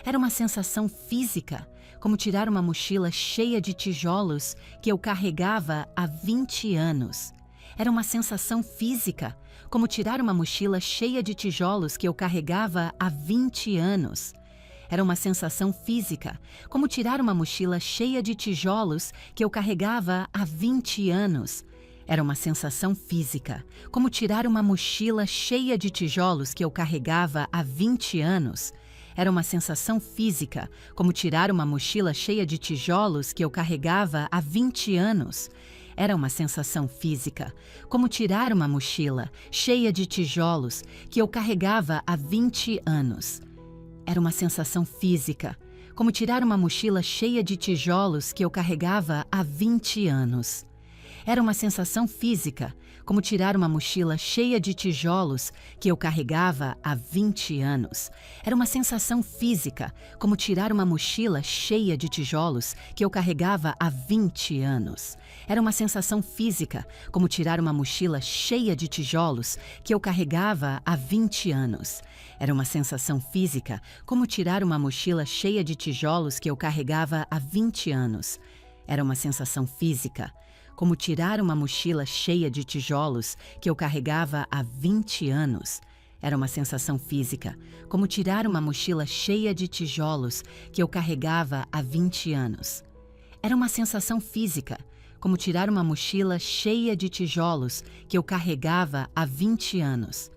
Era uma sensação física, como tirar uma mochila cheia de tijolos que eu carregava há 20 anos. Era uma sensação física, como tirar uma mochila cheia de tijolos que eu carregava há 20 anos. Era uma sensação física, como tirar uma mochila cheia de tijolos que eu carregava há 20 anos. Era uma sensação física, como tirar uma mochila cheia de tijolos que eu carregava há 20 anos. Era uma sensação física, como tirar uma mochila cheia de tijolos que eu carregava há 20 anos. Era uma sensação física, como tirar uma mochila cheia de tijolos que eu carregava há 20 anos. Era uma sensação física, como tirar uma mochila cheia de tijolos que eu carregava há 20 anos. Era uma sensação física, como tirar uma mochila cheia de tijolos que eu carregava há 20 anos. Era uma sensação física, como tirar uma mochila cheia de tijolos que eu carregava há 20 anos. Era uma sensação física, como tirar uma mochila cheia de tijolos que eu carregava há 20 anos. Era uma sensação física, como tirar uma mochila cheia de tijolos que eu carregava há 20 anos. Era uma sensação física, como tirar uma mochila cheia de tijolos que eu carregava há 20 anos. Era uma sensação física, como tirar uma mochila cheia de tijolos que eu carregava há 20 anos. Era uma sensação física, como tirar uma mochila cheia de tijolos que eu carregava há 20 anos.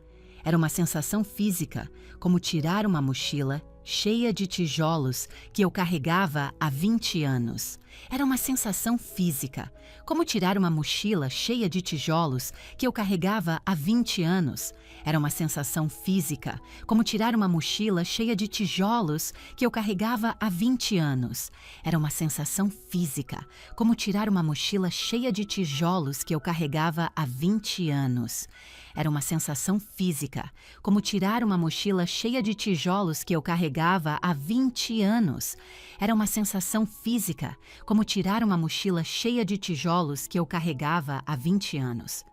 Era uma sensação física, como tirar uma mochila cheia de tijolos que eu carregava há 20 anos. Era uma sensação física, como tirar uma mochila cheia de tijolos que eu carregava há 20 anos. Era uma sensação física, como tirar uma mochila cheia de tijolos que eu carregava há 20 anos. Era uma sensação física, como tirar uma mochila cheia de tijolos que eu carregava há 20 anos. Era uma sensação física, como tirar uma mochila cheia de tijolos que eu carregava há 20 anos. Era uma sensação física, como tirar uma mochila cheia de tijolos que eu carregava há 20 anos.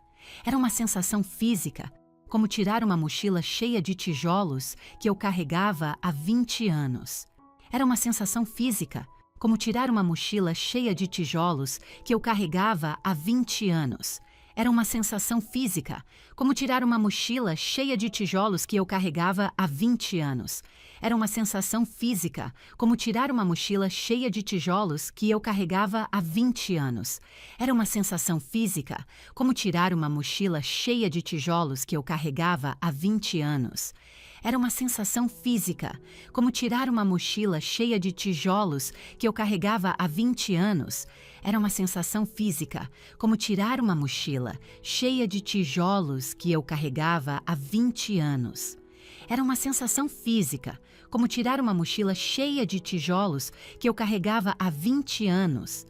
Era uma sensação física, como tirar uma mochila cheia de tijolos que eu carregava há 20 anos. Era uma sensação física, como tirar uma mochila cheia de tijolos que eu carregava há 20 anos. Era uma sensação física, como tirar uma mochila cheia de tijolos que eu carregava há 20 anos. Era uma sensação física, como tirar uma mochila cheia de tijolos que eu carregava há 20 anos. Era uma sensação física, como tirar uma mochila cheia de tijolos que eu carregava há 20 anos. Era uma sensação física, como tirar uma mochila cheia de tijolos que eu carregava há 20 anos. Era uma sensação física, como tirar uma mochila cheia de tijolos que eu carregava há 20 anos. Era uma sensação física, como tirar uma mochila cheia de tijolos que eu carregava há 20 anos.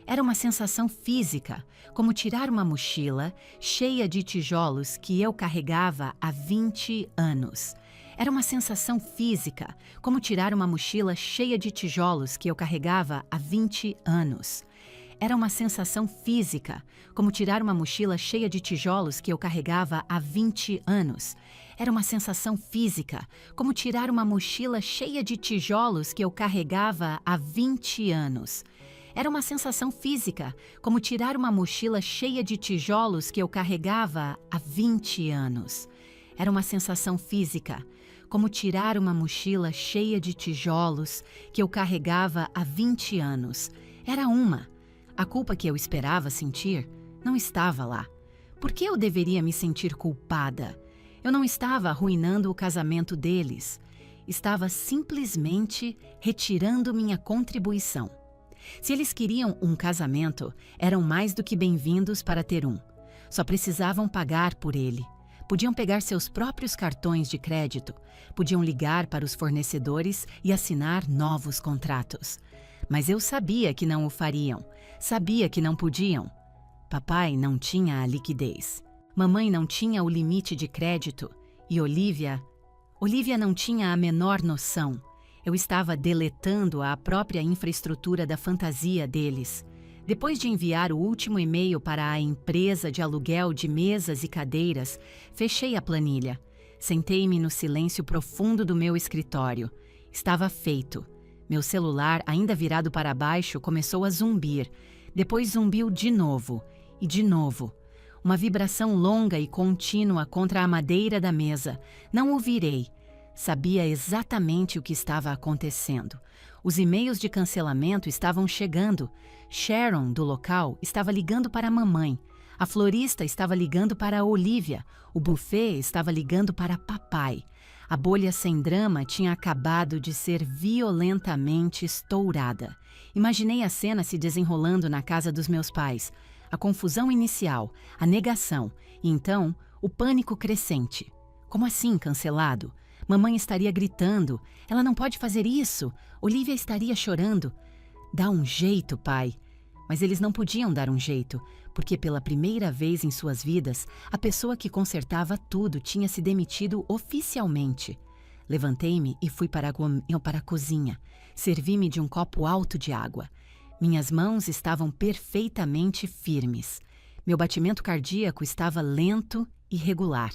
Era uma sensação física, como tirar uma mochila cheia de tijolos que eu carregava há 20 anos. Era uma sensação física, como tirar uma mochila cheia de tijolos que eu carregava há 20 anos. Era uma sensação física, como tirar uma mochila cheia de tijolos que eu carregava há 20 anos. Era uma sensação física, como tirar uma mochila cheia de tijolos que eu carregava há 20 anos. Era uma sensação física, como tirar uma mochila cheia de tijolos que eu carregava há 20 anos. Era uma sensação física, como tirar uma mochila cheia de tijolos que eu carregava há 20 anos. Era uma. A culpa que eu esperava sentir não estava lá. Por que eu deveria me sentir culpada? Eu não estava arruinando o casamento deles. Estava simplesmente retirando minha contribuição. Se eles queriam um casamento, eram mais do que bem-vindos para ter um. Só precisavam pagar por ele. Podiam pegar seus próprios cartões de crédito, podiam ligar para os fornecedores e assinar novos contratos. Mas eu sabia que não o fariam, sabia que não podiam. Papai não tinha a liquidez, mamãe não tinha o limite de crédito e Olivia não tinha a menor noção. Eu estava deletando a própria infraestrutura da fantasia deles. Depois de enviar o último e-mail para a empresa de aluguel de mesas e cadeiras, fechei a planilha. Sentei-me no silêncio profundo do meu escritório. Estava feito. Meu celular, ainda virado para baixo, começou a zumbir. Depois zumbiu de novo, e de novo. Uma vibração longa e contínua contra a madeira da mesa. Não o virei. Sabia exatamente o que estava acontecendo. Os e-mails de cancelamento estavam chegando. Sharon, do local, estava ligando para a mamãe. A florista estava ligando para a Olivia. O buffet estava ligando para papai. A bolha sem drama tinha acabado de ser violentamente estourada. Imaginei a cena se desenrolando na casa dos meus pais. A confusão inicial, a negação e então o pânico crescente. Como assim cancelado? Mamãe estaria gritando. Ela não pode fazer isso. Olivia estaria chorando. Dá um jeito, pai. Mas eles não podiam dar um jeito, porque pela primeira vez em suas vidas, a pessoa que consertava tudo tinha se demitido oficialmente. Levantei-me e fui para a cozinha. Servi-me de um copo alto de água. Minhas mãos estavam perfeitamente firmes. Meu batimento cardíaco estava lento e regular.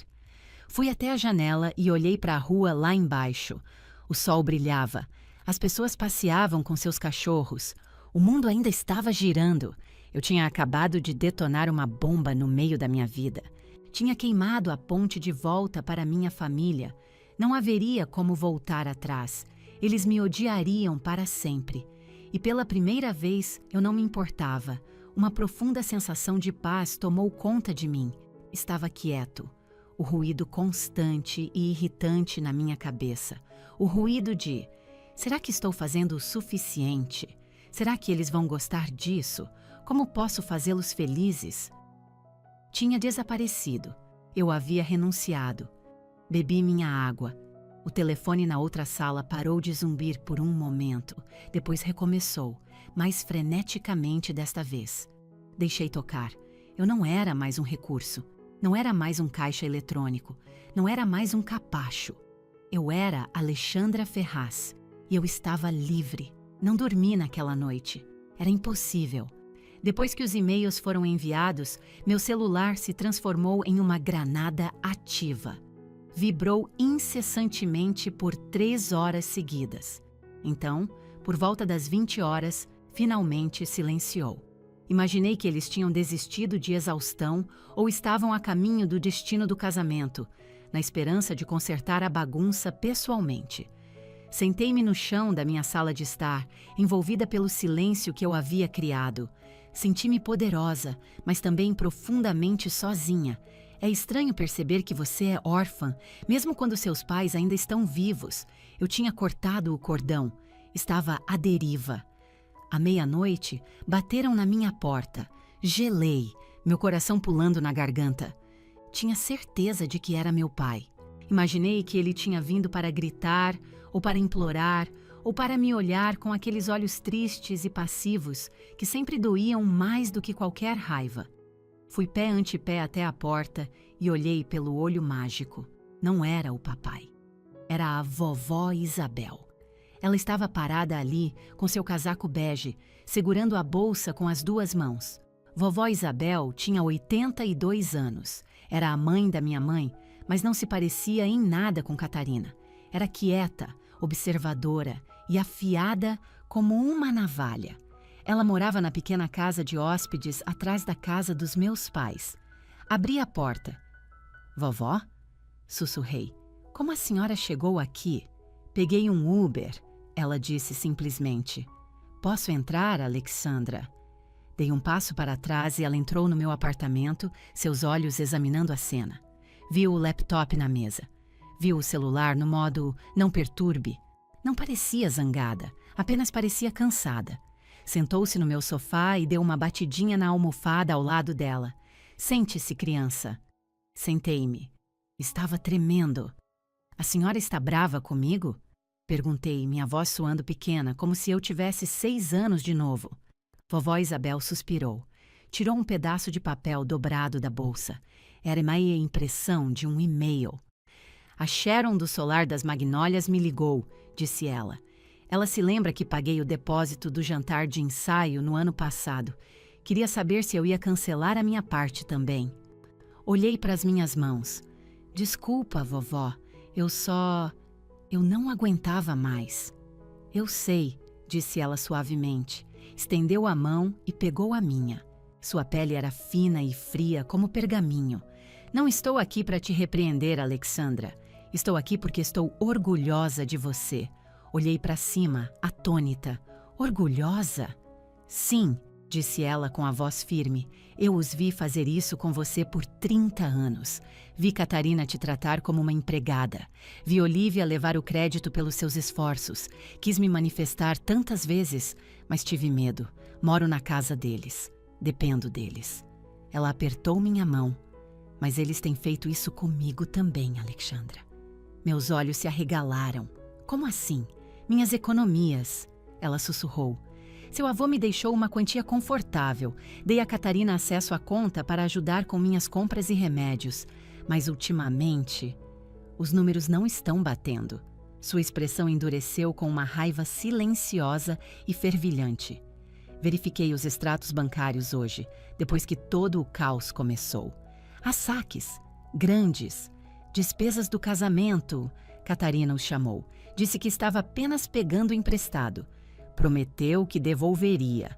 Fui até a janela e olhei para a rua lá embaixo. O sol brilhava. As pessoas passeavam com seus cachorros. O mundo ainda estava girando. Eu tinha acabado de detonar uma bomba no meio da minha vida. Tinha queimado a ponte de volta para minha família. Não haveria como voltar atrás. Eles me odiariam para sempre. E pela primeira vez eu não me importava. Uma profunda sensação de paz tomou conta de mim. Estava quieto. O ruído constante e irritante na minha cabeça. O ruído de: será que estou fazendo o suficiente? Será que eles vão gostar disso? Como posso fazê-los felizes? Tinha desaparecido. Eu havia renunciado. Bebi minha água. O telefone na outra sala parou de zumbir por um momento, depois recomeçou, mais freneticamente desta vez. Deixei tocar. Eu não era mais um recurso. Não era mais um caixa eletrônico. Não era mais um capacho. Eu era Alexandra Ferraz. E eu estava livre. Não dormi naquela noite. Era impossível. Depois que os e-mails foram enviados, meu celular se transformou em uma granada ativa. Vibrou incessantemente por 3 horas seguidas. Então, por volta das 20 horas, finalmente silenciou. Imaginei que eles tinham desistido de exaustão ou estavam a caminho do destino do casamento, na esperança de consertar a bagunça pessoalmente. Sentei-me no chão da minha sala de estar, envolvida pelo silêncio que eu havia criado. Senti-me poderosa, mas também profundamente sozinha. É estranho perceber que você é órfã, mesmo quando seus pais ainda estão vivos. Eu tinha cortado o cordão. Estava à deriva. À meia-noite, bateram na minha porta. Gelei, meu coração pulando na garganta. Tinha certeza de que era meu pai. Imaginei que ele tinha vindo para gritar, ou para implorar, ou para me olhar com aqueles olhos tristes e passivos que sempre doíam mais do que qualquer raiva. Fui pé ante pé até a porta e olhei pelo olho mágico. Não era o papai. Era a vovó Isabel. Ela estava parada ali, com seu casaco bege, segurando a bolsa com as 2 mãos. Vovó Isabel tinha 82 anos. Era a mãe da minha mãe, mas não se parecia em nada com Catarina. Era quieta, observadora e afiada como uma navalha. Ela morava na pequena casa de hóspedes atrás da casa dos meus pais. Abri a porta. Vovó? Sussurrei. Como a senhora chegou aqui? Peguei um Uber, ela disse simplesmente. Posso entrar, Alexandra? Dei um passo para trás e ela entrou no meu apartamento, seus olhos examinando a cena. Viu o laptop na mesa. Viu o celular no modo não perturbe. Não parecia zangada, apenas parecia cansada. Sentou-se no meu sofá e deu uma batidinha na almofada ao lado dela. Sente-se, criança. Sentei-me. Estava tremendo. A senhora está brava comigo? Perguntei, minha voz soando pequena, como se eu tivesse 6 anos de novo. Vovó Isabel suspirou. Tirou um pedaço de papel dobrado da bolsa. Era uma impressão de um e-mail. A Sharon do Solar das Magnólias me ligou, disse ela. Ela se lembra que paguei o depósito do jantar de ensaio no ano passado. Queria saber se eu ia cancelar a minha parte também. Olhei para as minhas mãos. Desculpa, vovó, eu não aguentava mais. Eu sei, disse ela suavemente. Estendeu a mão e pegou a minha. Sua pele era fina e fria como pergaminho. Não estou aqui para te repreender, Alexandra. Estou aqui porque estou orgulhosa de você. Olhei para cima, atônita. Orgulhosa? Sim, disse ela com a voz firme. Eu os vi fazer isso com você por 30 anos. Vi Catarina te tratar como uma empregada. Vi Olivia levar o crédito pelos seus esforços. Quis me manifestar tantas vezes, mas tive medo. Moro na casa deles. Dependo deles. Ela apertou minha mão. Mas eles têm feito isso comigo também, Alexandra. Meus olhos se arregalaram. Como assim? Minhas economias. Ela sussurrou. Seu avô me deixou uma quantia confortável. Dei a Catarina acesso à conta para ajudar com minhas compras e remédios. Mas ultimamente, os números não estão batendo. Sua expressão endureceu com uma raiva silenciosa e fervilhante. Verifiquei os extratos bancários hoje, depois que todo o caos começou. Há saques, grandes, despesas do casamento, Catarina os chamou. Disse que estava apenas pegando emprestado. Prometeu que devolveria.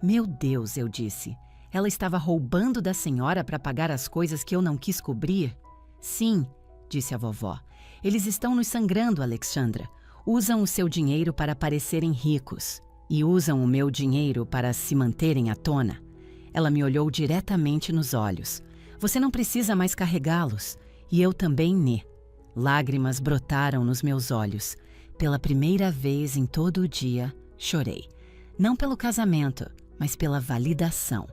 Meu Deus, eu disse. Ela estava roubando da senhora para pagar as coisas que eu não quis cobrir? Sim, disse a vovó. Eles estão nos sangrando, Alexandra. Usam o seu dinheiro para parecerem ricos. E usam o meu dinheiro para se manterem à tona. Ela me olhou diretamente nos olhos. Você não precisa mais carregá-los. E eu também, né? Lágrimas brotaram nos meus olhos. Pela primeira vez em todo o dia, chorei. Não pelo casamento, mas pela validação.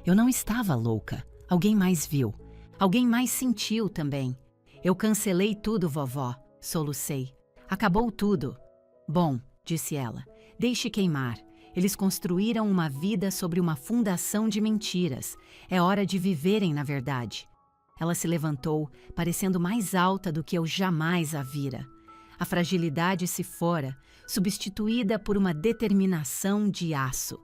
Eu não estava louca. Alguém mais viu. Alguém mais sentiu também. Eu cancelei tudo, vovó, solucei. Acabou tudo. Bom, disse ela, deixe queimar. Eles construíram uma vida sobre uma fundação de mentiras. É hora de viverem na verdade. Ela se levantou, parecendo mais alta do que eu jamais a vira. A fragilidade se fora, substituída por uma determinação de aço.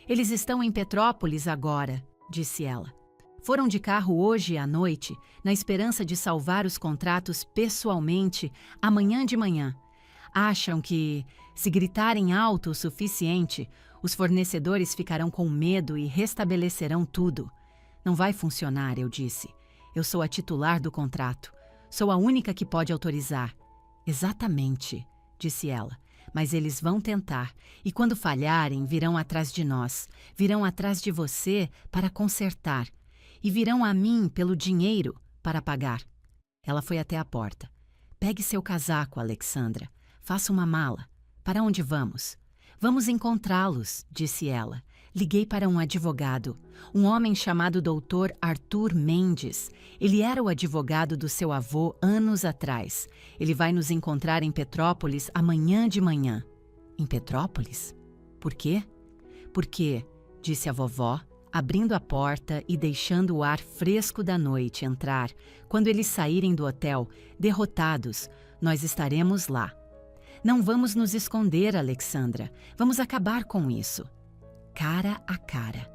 Eles estão em Petrópolis agora, disse ela. Foram de carro hoje à noite, na esperança de salvar os contratos pessoalmente amanhã de manhã. Acham que, se gritarem alto o suficiente, os fornecedores ficarão com medo e restabelecerão tudo. Não vai funcionar, eu disse. Eu sou a titular do contrato. Sou a única que pode autorizar. Exatamente, disse ela. Mas eles vão tentar, e quando falharem, virão atrás de nós. Virão atrás de você para consertar. E virão a mim pelo dinheiro para pagar. Ela foi até a porta. Pegue seu casaco, Alexandra. Faça uma mala. Para onde vamos? Vamos encontrá-los, disse ela. Liguei para um advogado, um homem chamado Dr. Arthur Mendes. Ele era o advogado do seu avô anos atrás. Ele vai nos encontrar em Petrópolis amanhã de manhã. Em Petrópolis? Por quê? Porque, disse a vovó, abrindo a porta e deixando o ar fresco da noite entrar, quando eles saírem do hotel, derrotados, nós estaremos lá. Não vamos nos esconder, Alexandra. Vamos acabar com isso. Cara a cara.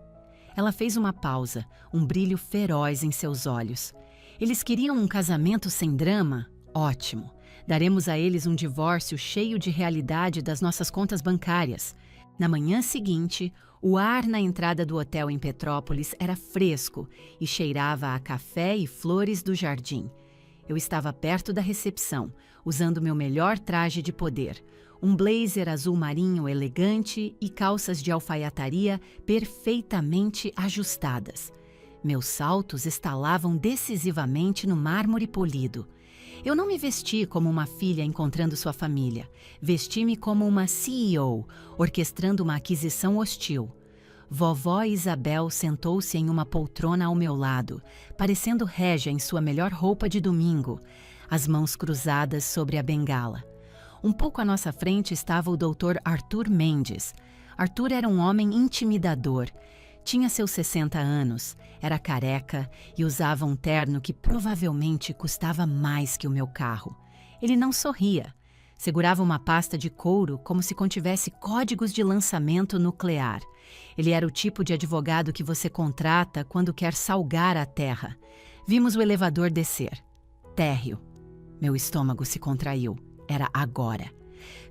Ela fez uma pausa, um brilho feroz em seus olhos. Eles queriam um casamento sem drama? Ótimo. Daremos a eles um divórcio cheio de realidade das nossas contas bancárias. Na manhã seguinte, o ar na entrada do hotel em Petrópolis era fresco e cheirava a café e flores do jardim. Eu estava perto da recepção, usando meu melhor traje de poder, um blazer azul marinho elegante e calças de alfaiataria perfeitamente ajustadas. Meus saltos estalavam decisivamente no mármore polido. Eu não me vesti como uma filha encontrando sua família. Vesti-me como uma CEO, orquestrando uma aquisição hostil. Vovó Isabel sentou-se em uma poltrona ao meu lado, parecendo régia em sua melhor roupa de domingo, as mãos cruzadas sobre a bengala. Um pouco à nossa frente estava o Dr. Arthur Mendes. Arthur era um homem intimidador. Tinha seus 60 anos, era careca e usava um terno que provavelmente custava mais que o meu carro. Ele não sorria. Segurava uma pasta de couro como se contivesse códigos de lançamento nuclear. Ele era o tipo de advogado que você contrata quando quer salgar a terra. Vimos o elevador descer. Térreo. Meu estômago se contraiu. Era agora.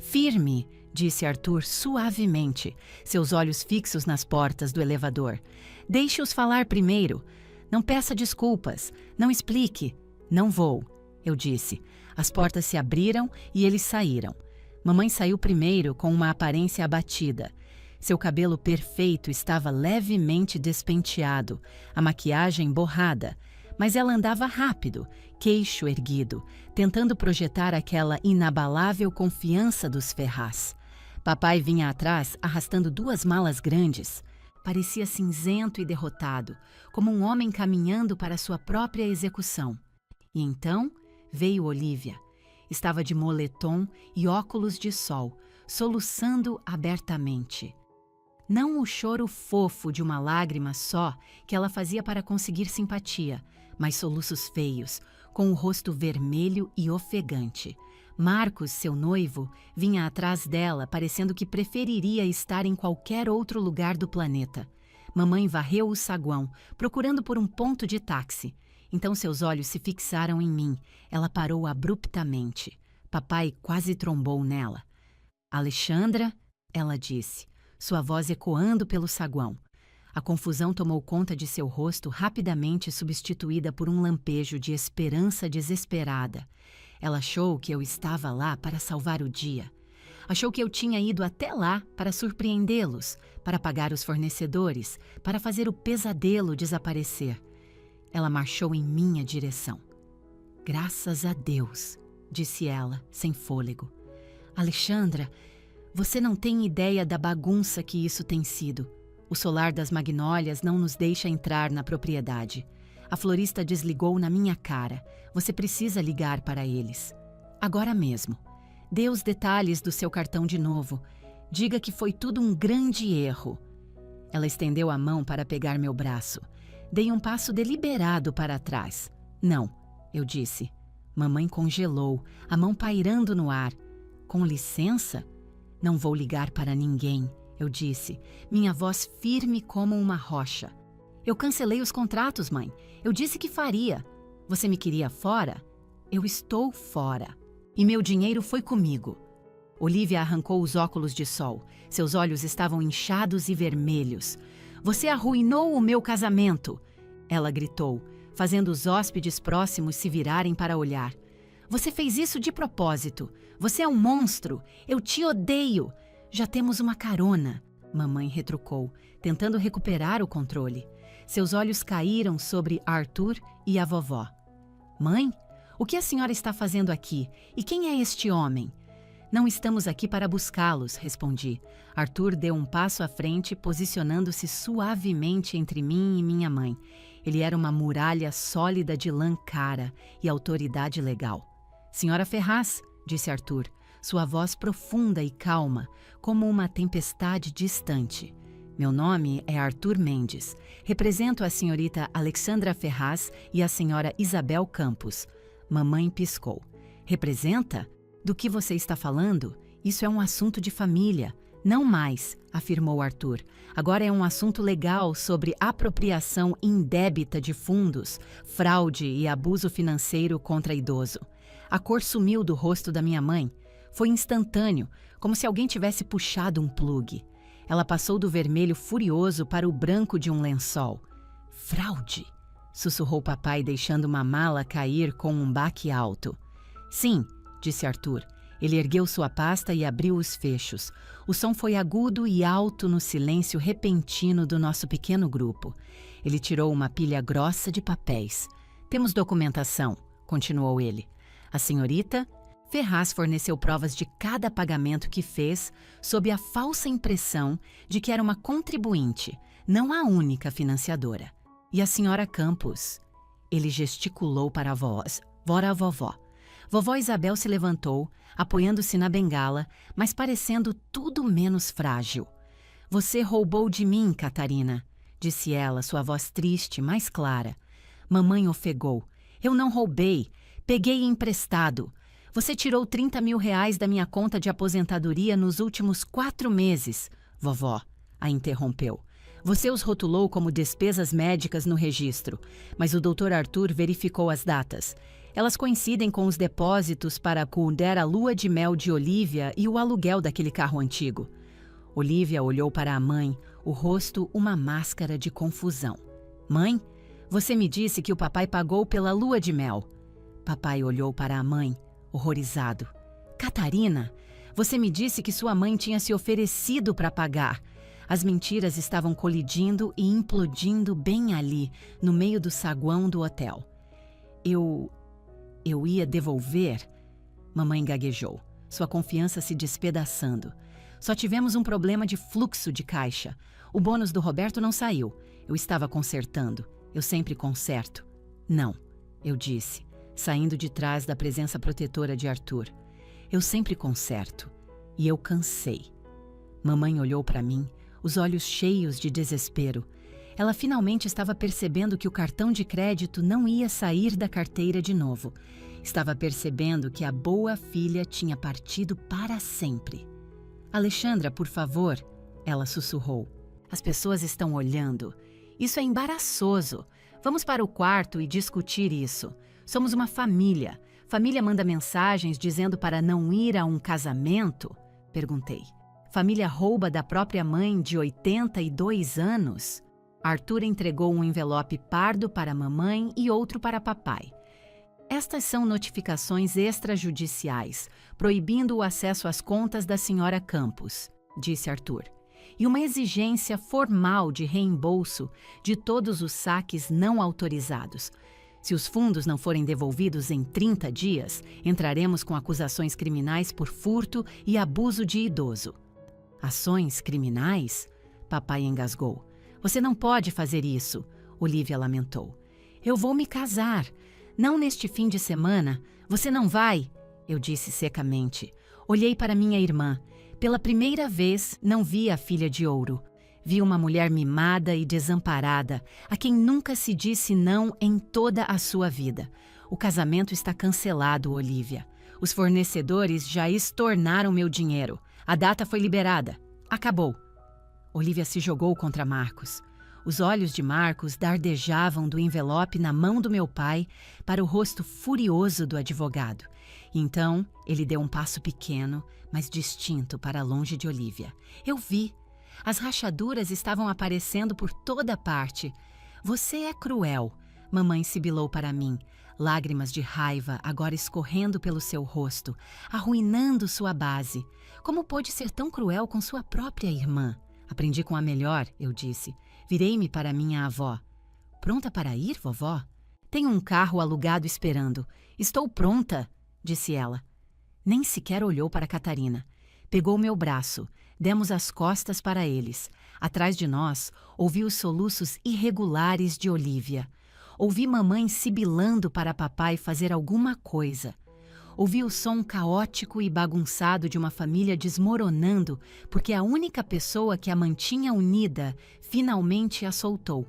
Firme, disse Arthur suavemente, seus olhos fixos nas portas do elevador. Deixe-os falar primeiro. Não peça desculpas. Não explique. Não vou, eu disse. As portas se abriram e eles saíram. Mamãe saiu primeiro com uma aparência abatida. Seu cabelo perfeito estava levemente despenteado, a maquiagem borrada, mas ela andava rápido, queixo erguido, tentando projetar aquela inabalável confiança dos Ferraz. Papai vinha atrás arrastando 2 malas grandes. Parecia cinzento e derrotado, como um homem caminhando para sua própria execução. E então veio Olívia. Estava de moletom e óculos de sol, soluçando abertamente. Não o choro fofo de uma lágrima só que ela fazia para conseguir simpatia, mas soluços feios, com o rosto vermelho e ofegante. Marcos, seu noivo, vinha atrás dela, parecendo que preferiria estar em qualquer outro lugar do planeta. Mamãe varreu o saguão, procurando por um ponto de táxi. Então seus olhos se fixaram em mim. Ela parou abruptamente. Papai quase trombou nela. Alexandra, ela disse, sua voz ecoando pelo saguão. A confusão tomou conta de seu rosto, rapidamente substituída por um lampejo de esperança desesperada. Ela achou que eu estava lá para salvar o dia. Achou que eu tinha ido até lá para surpreendê-los, para pagar os fornecedores, para fazer o pesadelo desaparecer. Ela marchou em minha direção. Graças a Deus, disse ela, sem fôlego. Alexandra, você não tem ideia da bagunça que isso tem sido. O solar das magnólias não nos deixa entrar na propriedade. A florista desligou na minha cara. Você precisa ligar para eles. Agora mesmo. Dê os detalhes do seu cartão de novo. Diga que foi tudo um grande erro. Ela estendeu a mão para pegar meu braço. Dei um passo deliberado para trás. Não, eu disse. Mamãe congelou, a mão pairando no ar. Com licença? Não vou ligar para ninguém, eu disse, minha voz firme como uma rocha. Eu cancelei os contratos, mãe. Eu disse que faria. Você me queria fora? Eu estou fora. E meu dinheiro foi comigo. Olivia arrancou os óculos de sol. Seus olhos estavam inchados e vermelhos. Você arruinou o meu casamento! Ela gritou, fazendo os hóspedes próximos se virarem para olhar. Você fez isso de propósito. Você é um monstro. Eu te odeio. Já temos uma carona, mamãe retrucou, tentando recuperar o controle. Seus olhos caíram sobre Arthur e a vovó. Mãe, o que a senhora está fazendo aqui? E quem é este homem? Não estamos aqui para buscá-los, respondi. Arthur deu um passo à frente, posicionando-se suavemente entre mim e minha mãe. Ele era uma muralha sólida de lã cara e autoridade legal. Senhora Ferraz, disse Arthur, sua voz profunda e calma, como uma tempestade distante. Meu nome é Arthur Mendes. Represento a senhorita Alexandra Ferraz e a senhora Isabel Campos. Mamãe piscou. Representa? Do que você está falando? Isso é um assunto de família. Não mais, afirmou Arthur. Agora é um assunto legal sobre apropriação indébita de fundos, fraude e abuso financeiro contra idoso. A cor sumiu do rosto da minha mãe. Foi instantâneo, como se alguém tivesse puxado um plugue. Ela passou do vermelho furioso para o branco de um lençol. Fraude! Sussurrou papai, deixando uma mala cair com um baque alto. Sim, disse Arthur. Ele ergueu sua pasta e abriu os fechos. O som foi agudo e alto no silêncio repentino do nosso pequeno grupo. Ele tirou uma pilha grossa de papéis. Temos documentação, continuou ele. A senhorita Ferraz forneceu provas de cada pagamento que fez, sob a falsa impressão de que era uma contribuinte, não a única financiadora. E a senhora Campos? Ele gesticulou para a voz, a vovó. Vovó Isabel se levantou, apoiando-se na bengala, mas parecendo tudo menos frágil. Você roubou de mim, Catarina, disse ela, sua voz triste, mais clara. Mamãe ofegou. Eu não roubei, peguei emprestado. Você tirou 30 mil reais da minha conta de aposentadoria nos últimos 4 meses, vovó, a interrompeu. Você os rotulou como despesas médicas no registro, mas o Dr. Arthur verificou as datas. Elas coincidem com os depósitos para cobrir a lua de mel de Olivia e o aluguel daquele carro antigo. Olivia olhou para a mãe, o rosto uma máscara de confusão. Mãe, você me disse que o papai pagou pela lua de mel. Papai olhou para a mãe, horrorizado. Catarina, você me disse que sua mãe tinha se oferecido para pagar. As mentiras estavam colidindo e implodindo bem ali, no meio do saguão do hotel. Eu ia devolver? Mamãe gaguejou, sua confiança se despedaçando. Só tivemos um problema de fluxo de caixa. O bônus do Roberto não saiu. Eu estava consertando. Eu sempre conserto. Não, eu disse, saindo de trás da presença protetora de Arthur. Eu sempre conserto. E eu cansei. Mamãe olhou para mim, os olhos cheios de desespero. Ela finalmente estava percebendo que o cartão de crédito não ia sair da carteira de novo. Estava percebendo que a boa filha tinha partido para sempre. Alexandra, por favor, ela sussurrou. As pessoas estão olhando. Isso é embaraçoso. Vamos para o quarto e discutir isso. Somos uma família. Família manda mensagens dizendo para não ir a um casamento? Perguntei. Família rouba da própria mãe de 82 anos? Arthur entregou um envelope pardo para a mamãe e outro para papai. Estas são notificações extrajudiciais, proibindo o acesso às contas da senhora Campos, disse Arthur. E uma exigência formal de reembolso de todos os saques não autorizados. Se os fundos não forem devolvidos em 30 dias, entraremos com acusações criminais por furto e abuso de idoso. Ações criminais? Papai engasgou. Você não pode fazer isso, Olivia lamentou. Eu vou me casar. Não neste fim de semana. Você não vai? Eu disse secamente. Olhei para minha irmã. Pela primeira vez, não vi a filha de ouro. Vi uma mulher mimada e desamparada, a quem nunca se disse não em toda a sua vida. O casamento está cancelado, Olivia. Os fornecedores já estornaram meu dinheiro. A data foi liberada. Acabou. Olivia se jogou contra Marcos. Os olhos de Marcos dardejavam do envelope na mão do meu pai para o rosto furioso do advogado. Então, ele deu um passo pequeno, mas distinto para longe de Olivia. Eu vi. As rachaduras estavam aparecendo por toda parte. Você é cruel, mamãe sibilou para mim. Lágrimas de raiva agora escorrendo pelo seu rosto, arruinando sua base. Como pôde ser tão cruel com sua própria irmã? Aprendi com a melhor, eu disse. Virei-me para minha avó. Pronta para ir, vovó? Tenho um carro alugado esperando. Estou pronta, disse ela. Nem sequer olhou para Catarina. Pegou meu braço. Demos as costas para eles. Atrás de nós, ouvi os soluços irregulares de Olivia. Ouvi mamãe sibilando para papai fazer alguma coisa. Ouvi o som caótico e bagunçado de uma família desmoronando porque a única pessoa que a mantinha unida finalmente a soltou.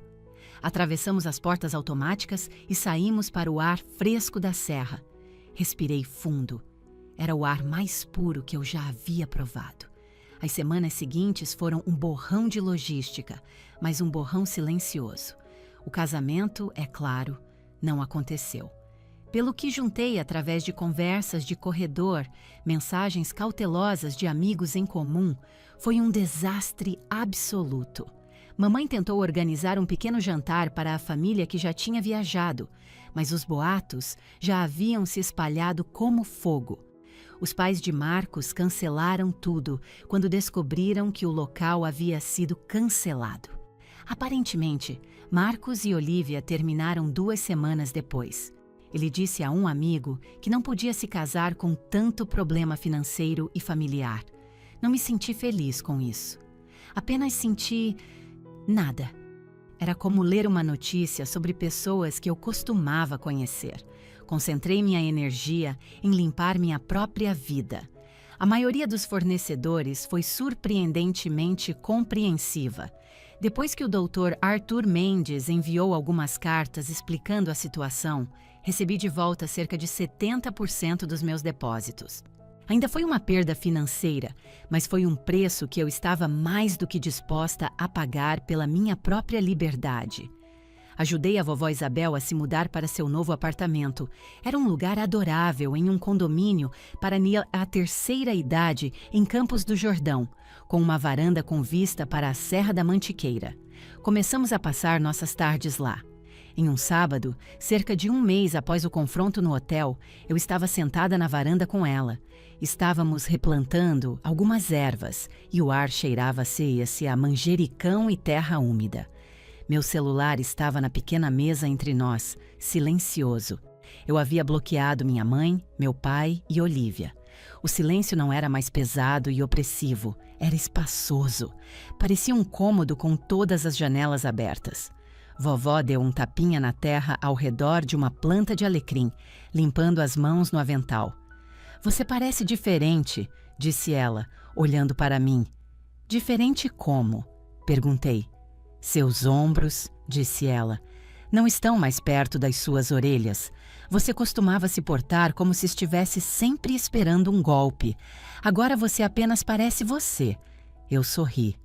Atravessamos as portas automáticas e saímos para o ar fresco da serra. Respirei fundo. Era o ar mais puro que eu já havia provado. As semanas seguintes foram um borrão de logística, mas um borrão silencioso. O casamento, é claro, não aconteceu. Pelo que juntei através de conversas de corredor, mensagens cautelosas de amigos em comum, foi um desastre absoluto. Mamãe tentou organizar um pequeno jantar para a família que já tinha viajado, mas os boatos já haviam se espalhado como fogo. Os pais de Marcos cancelaram tudo quando descobriram que o local havia sido cancelado. Aparentemente, Marcos e Olivia terminaram 2 semanas depois. Ele disse a um amigo que não podia se casar com tanto problema financeiro e familiar. Não me senti feliz com isso. Apenas senti nada. Era como ler uma notícia sobre pessoas que eu costumava conhecer. Concentrei minha energia em limpar minha própria vida. A maioria dos fornecedores foi surpreendentemente compreensiva. Depois que o Dr. Arthur Mendes enviou algumas cartas explicando a situação, recebi de volta cerca de 70% dos meus depósitos. Ainda foi uma perda financeira, mas foi um preço que eu estava mais do que disposta a pagar pela minha própria liberdade. Ajudei a vovó Isabel a se mudar para seu novo apartamento. Era um lugar adorável em um condomínio para a terceira idade em Campos do Jordão, com uma varanda com vista para a Serra da Mantiqueira. Começamos a passar nossas tardes lá. Em um sábado, cerca de 1 mês após o confronto no hotel, eu estava sentada na varanda com ela. Estávamos replantando algumas ervas e o ar cheirava-se a manjericão e terra úmida. Meu celular estava na pequena mesa entre nós, silencioso. Eu havia bloqueado minha mãe, meu pai e Olivia. O silêncio não era mais pesado e opressivo, era espaçoso. Parecia um cômodo com todas as janelas abertas. Vovó deu um tapinha na terra ao redor de uma planta de alecrim, limpando as mãos no avental. Você parece diferente, disse ela, olhando para mim. Diferente como? Perguntei. Seus ombros, disse ela, não estão mais perto das suas orelhas. Você costumava se portar como se estivesse sempre esperando um golpe. Agora você apenas parece você. Eu sorri.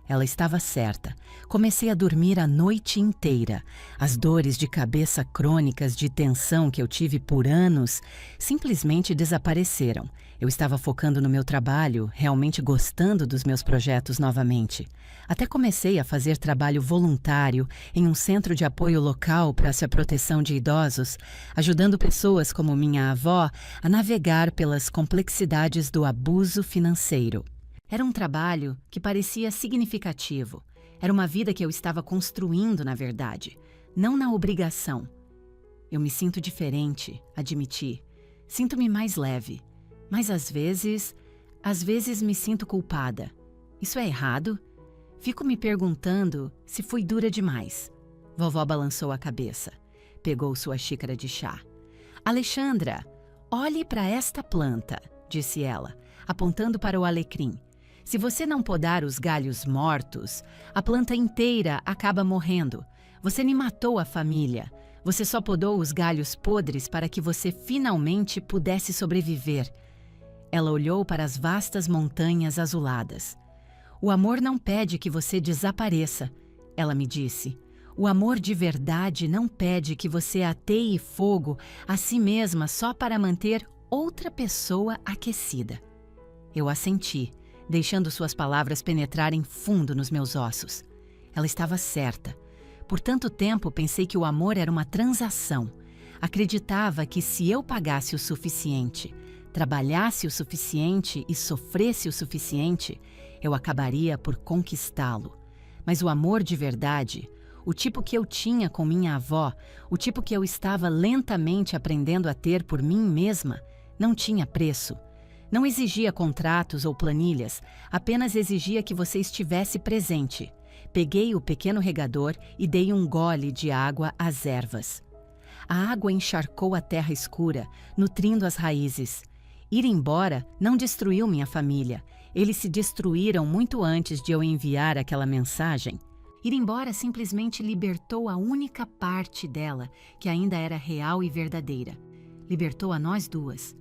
Ela estava certa. Comecei a dormir a noite inteira. As dores de cabeça crônicas de tensão que eu tive por anos simplesmente desapareceram. Eu estava focando no meu trabalho, realmente gostando dos meus projetos novamente. Até comecei a fazer trabalho voluntário em um centro de apoio local para a proteção de idosos, ajudando pessoas como minha avó a navegar pelas complexidades do abuso financeiro. Era um trabalho que parecia significativo. Era uma vida que eu estava construindo, na verdade, não na obrigação. Eu me sinto diferente, admiti. Sinto-me mais leve, mas às vezes me sinto culpada. Isso é errado? Fico me perguntando se fui dura demais. Vovó balançou a cabeça. Pegou sua xícara de chá. Alexandra, olhe para esta planta, disse ela, apontando para o alecrim. Se você não podar os galhos mortos, a planta inteira acaba morrendo. Você me matou a família. Você só podou os galhos podres para que você finalmente pudesse sobreviver. Ela olhou para as vastas montanhas azuladas. O amor não pede que você desapareça, ela me disse. O amor de verdade não pede que você ateie fogo a si mesma só para manter outra pessoa aquecida. Eu assenti, deixando suas palavras penetrarem fundo nos meus ossos. Ela estava certa. Por tanto tempo pensei que o amor era uma transação. Acreditava que se eu pagasse o suficiente, trabalhasse o suficiente e sofresse o suficiente, eu acabaria por conquistá-lo. Mas o amor de verdade, o tipo que eu tinha com minha avó, o tipo que eu estava lentamente aprendendo a ter por mim mesma, não tinha preço. Não exigia contratos ou planilhas, apenas exigia que você estivesse presente. Peguei o pequeno regador e dei um gole de água às ervas. A água encharcou a terra escura, nutrindo as raízes. Ir embora não destruiu minha família. Eles se destruíram muito antes de eu enviar aquela mensagem. Ir embora simplesmente libertou a única parte dela que ainda era real e verdadeira. Libertou a nós duas.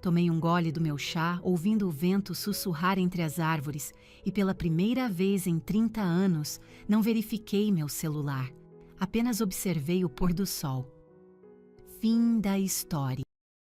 Tomei um gole do meu chá, ouvindo o vento sussurrar entre as árvores, e pela primeira vez em 30 anos não verifiquei meu celular. Apenas observei o pôr do sol. Fim da história.